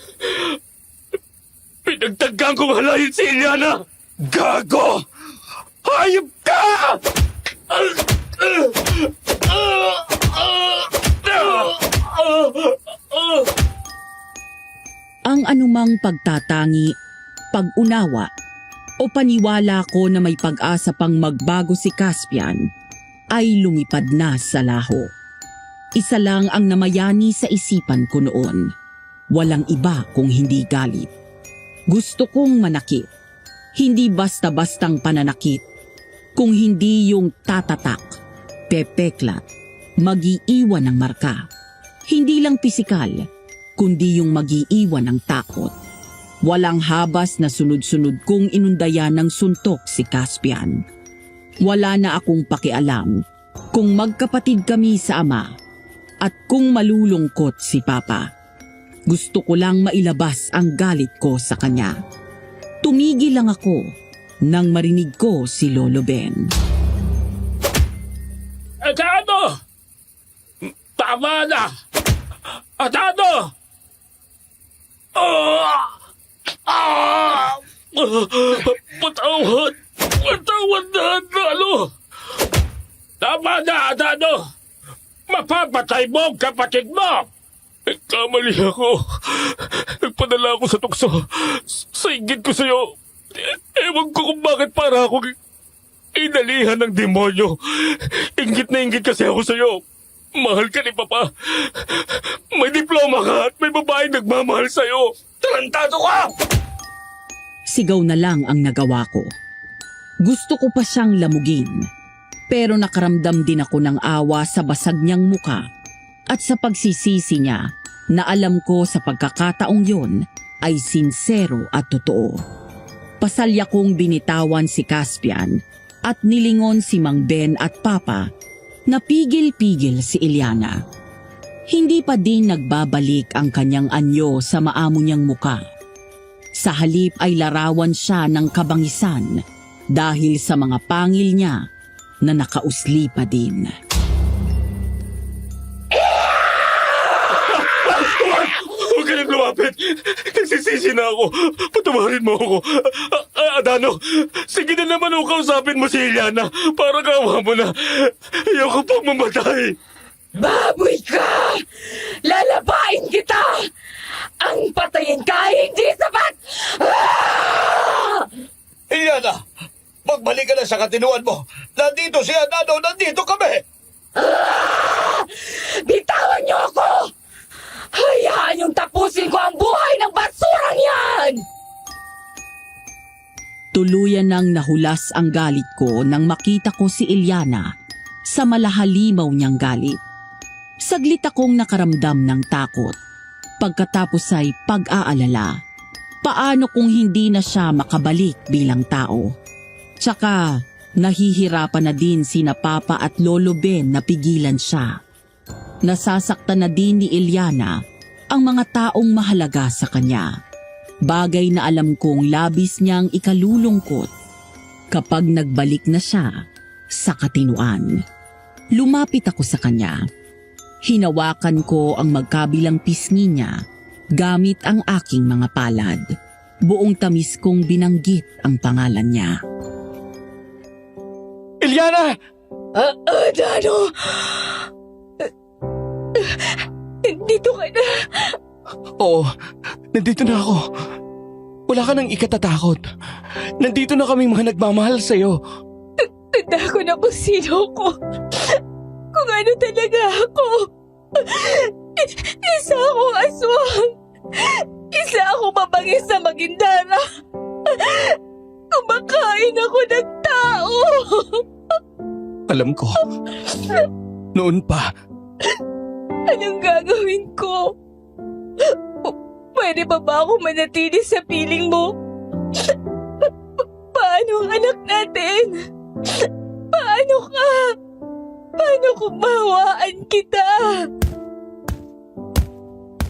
Pinagtaggang kong halayin si Ilyana! Gago! Hayop ka! Ang anumang pagtatangi, pag-unawa, o paniwala ko na may pag-asa pang magbago si Caspian ay lumipad na sa laho. Isa lang ang namayani sa isipan ko noon. Walang iba kung hindi galit. Gusto kong manakit. Hindi basta-bastang pananakit. Kung hindi yung tatatak, pepeklat, mag-iiwan ng marka. Hindi lang pisikal, kundi yung mag-iiwan ng takot. Walang habas na sunod-sunod kong inundayan ng suntok si Caspian. Wala na akong pakialam kung magkapatid kami sa ama at kung malulungkot si Papa. Gusto ko lang mailabas ang galit ko sa kanya. Tumigil lang ako nang marinig ko si Lolo Ben. Adano! Tama na! Adano! Patawad! Patawad na, Adano! Tama na, Adano! Mapapatay mo ang kapatid mo! Kamali ako. Nagpadala ako sa tukso. Sa inggit ko sa'yo. Ewan ko kung bakit para ako inalihan ng demonyo. Inggit na inggit kasi ako sa'yo. Mahal ka ni Papa. May diploma ka at may babaeng nagmamahal sa'yo. Tarantado ka! Sigaw na lang ang nagawa ko. Gusto ko pa siyang lamugin. Pero nakaramdam din ako ng awa sa basag niyang muka at sa pagsisisi niya na alam ko sa pagkakataong yon ay sinsero at totoo. Pasalya kong binitawan si Caspian at nilingon si Mang Ben at Papa na pigil-pigil si Ilyana. Hindi pa din nagbabalik ang kanyang anyo sa maamo niyang muka. Sa halip ay larawan siya ng kabangisan dahil sa mga pangil niya na nakausli pa din. Huwag ka nang lumapit. Nagsisisi na ako. Patawarin mo ako. Adano, sige na naman ako kausapin mo si Eliana para kawa mo na. Ayoko pang mamatay. Baboy ka! Lalabain kita! Ang patayin ka hindi sapat! Eliana, magbalik ka na sa katinuan mo. Nandito si Adano, nandito kami. Bitawan niyo ako! Hayaan niyong tapusin ko ang buhay ng basurang yan! Tuluyan nang nahulas ang galit ko nang makita ko si Eliana sa malahalimaw niyang galit. Saglit akong nakaramdam ng takot. Pagkatapos ay pag-aalala. Paano kung hindi na siya makabalik bilang tao? Tsaka nahihirapan na din sina Papa at Lolo Ben na pigilan siya. Nasasaktan na din ni Eliana ang mga taong mahalaga sa kanya. Bagay na alam kong labis niyang ikalulungkot kapag nagbalik na siya sa katinuan. Lumapit ako sa kanya. Hinawakan ko ang magkabilang pisngi niya gamit ang aking mga palad. Buong tamis kong binanggit ang pangalan niya. Eliana! Adano! Dito ka na. Oo, nandito na ako. Wala ka nang ikatatakot. Nandito na kaming mga nagmamahal sa'yo. Tanda ko na kung sino ko. Kung ano talaga ako. Isa akong aswang. Isa akong mabangis na magindara. Kumakain ako ng tao. Alam ko. Noon pa. Anong gagawin ko? Pwede ba ako manatili sa piling mo? Paano ang anak natin? Paano ka? Paano kung mahawaan kita?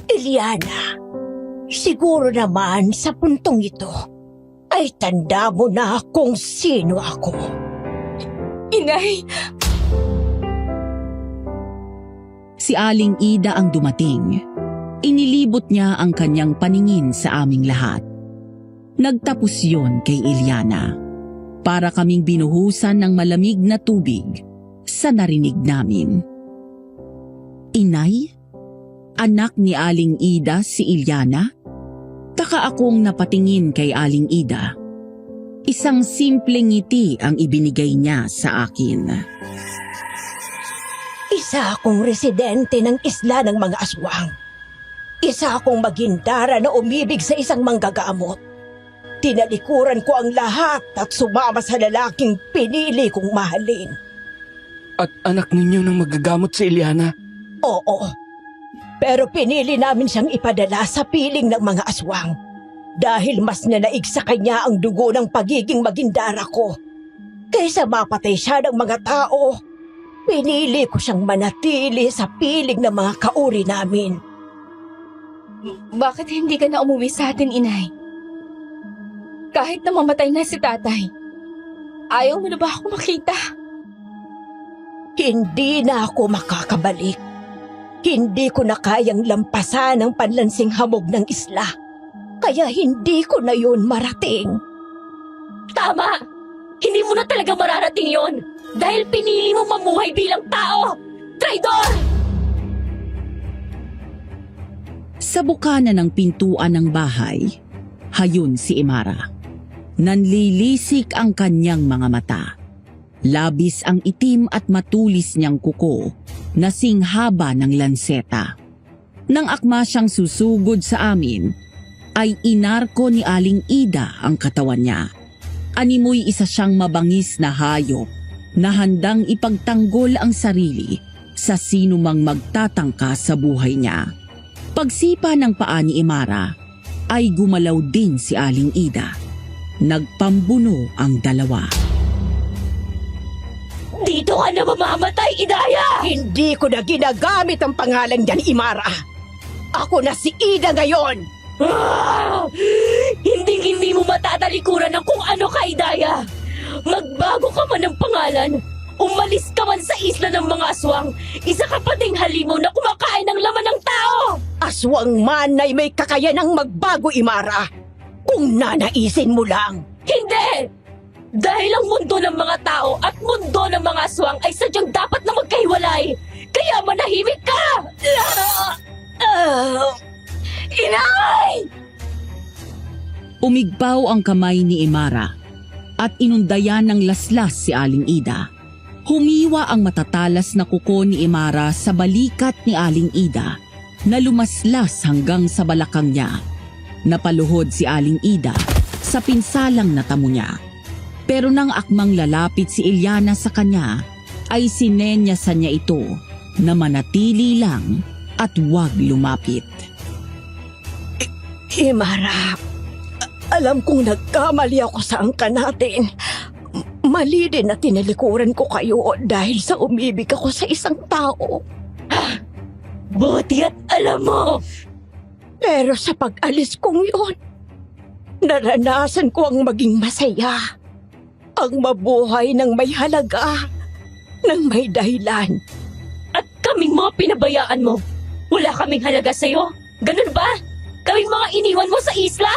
Eliana, siguro naman sa puntong ito ay tanda mo na kung sino ako. Inay! Si Aling Ida ang dumating. Inilibot niya ang kanyang paningin sa aming lahat. Nagtapos yon kay Eliana. Para kaming binuhusan ng malamig na tubig sa narinig namin. Inay? Anak ni Aling Ida si Eliana? Taka akong napatingin kay Aling Ida. Isang simpleng ngiti ang ibinigay niya sa akin. Isa akong residente ng isla ng mga aswang. Isa akong magindara na umibig sa isang manggagamot. Tinalikuran ko ang lahat at sumama sa lalaking pinili kong mahalin. At anak ninyo nang magagamot si Eliana. Oo, pero pinili namin siyang ipadala sa piling ng mga aswang. Dahil mas nanaig sa kanya ang dugo ng pagiging magindara ko. Kaysa mapatay siya ng mga tao, pinili ko siyang manatili sa piling ng mga kauri namin. Bakit hindi ka na umuwi sa atin, Inay? Kahit na mamatay na si tatay, ayaw mo na ba ako makita? Hindi na ako makakabalik. Hindi ko na kayang lampasan ang panlansing hamog ng isla. Kaya hindi ko na yun marating. Tama! Hindi mo na talaga mararating yon dahil pinili mo mamuhay bilang tao! Traidor! Sa bukana ng pintuan ng bahay, hayon si Imara. Nanlilisik ang kanyang mga mata. Labis ang itim at matulis niyang kuko na singhaba ng lanseta. Nang akma siyang susugod sa amin, ay inarko ni Aling Ida ang katawan niya. Animoy isa siyang mabangis na hayop na handang ipagtanggol ang sarili sa sinumang magtatangka sa buhay niya. Pagsipa ng paa ni Imara, ay gumalaw din si Aling Ida. Nagpambuno ang dalawa. Dito ka na mamamatay, Idaya! Hindi ko na ginagamit ang pangalan niyan, Imara. Ako na si Ida ngayon. Hindi mo matatalikuran ng kung ano ka, Idaya. Magbago ka man ng pangalan. Umalis ka man sa isla ng mga aswang. Isa ka pa ding halimaw na kumakain ng laman ng tao. Aswang man ay may kakayanang magbago, Imara. Kung nanaisin mo lang. Hindi! Dahil ang mundo ng mga tao at mundo ng mga aswang ay sadyang dapat na magkahiwalay. Kaya manahimik ka! Inay! Umigpaw ang kamay ni Imara at inundayan ng laslas si Aling Ida. Humiwa ang matatalas na kuko ni Imara sa balikat ni Aling Ida na lumaslas hanggang sa balakang niya. Napaluhod si Aling Ida sa pinsalang natamo niya. Pero nang akmang lalapit si Ilyana sa kanya, ay sinenyasan niya ito na manatili lang at huwag lumapit. Imara, alam kong nagkamali ako sa angka natin. Mali din na tinalikuran ko kayo dahil sa umibig ako sa isang tao. Buti at alam mo! Pero sa pag-alis kong yun, naranasan ko ang maging masaya. Ang mabuhay ng may halaga, ng may dahilan. At kaming mga pinabayaan mo, wala kaming halaga sa'yo. Ganun ba? Kaming mga iniwan mo sa isla?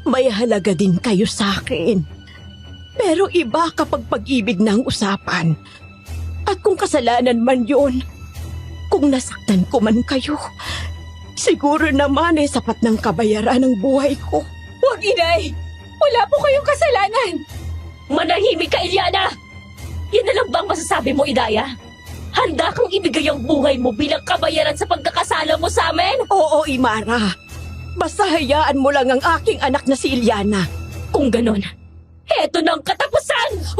May halaga din kayo sa akin. Pero iba kapag pag-ibig na ang usapan. At kung kasalanan man yun, kung nasaktan ko man kayo, siguro naman ay sapat ng kabayaran ng buhay ko. Huwag, Inay! Wala po kayong kasalanan! Manahimik ka, Ilyana! Yan na lang bang masasabi mo, Idaya? Handa kang ibigay ang buhay mo bilang kabayaran sa pagkakasala mo sa amin? Oo, Imara. Basta hayaan mo lang ang aking anak na si Ilyana. Kung ganon, heto na ang katapusan!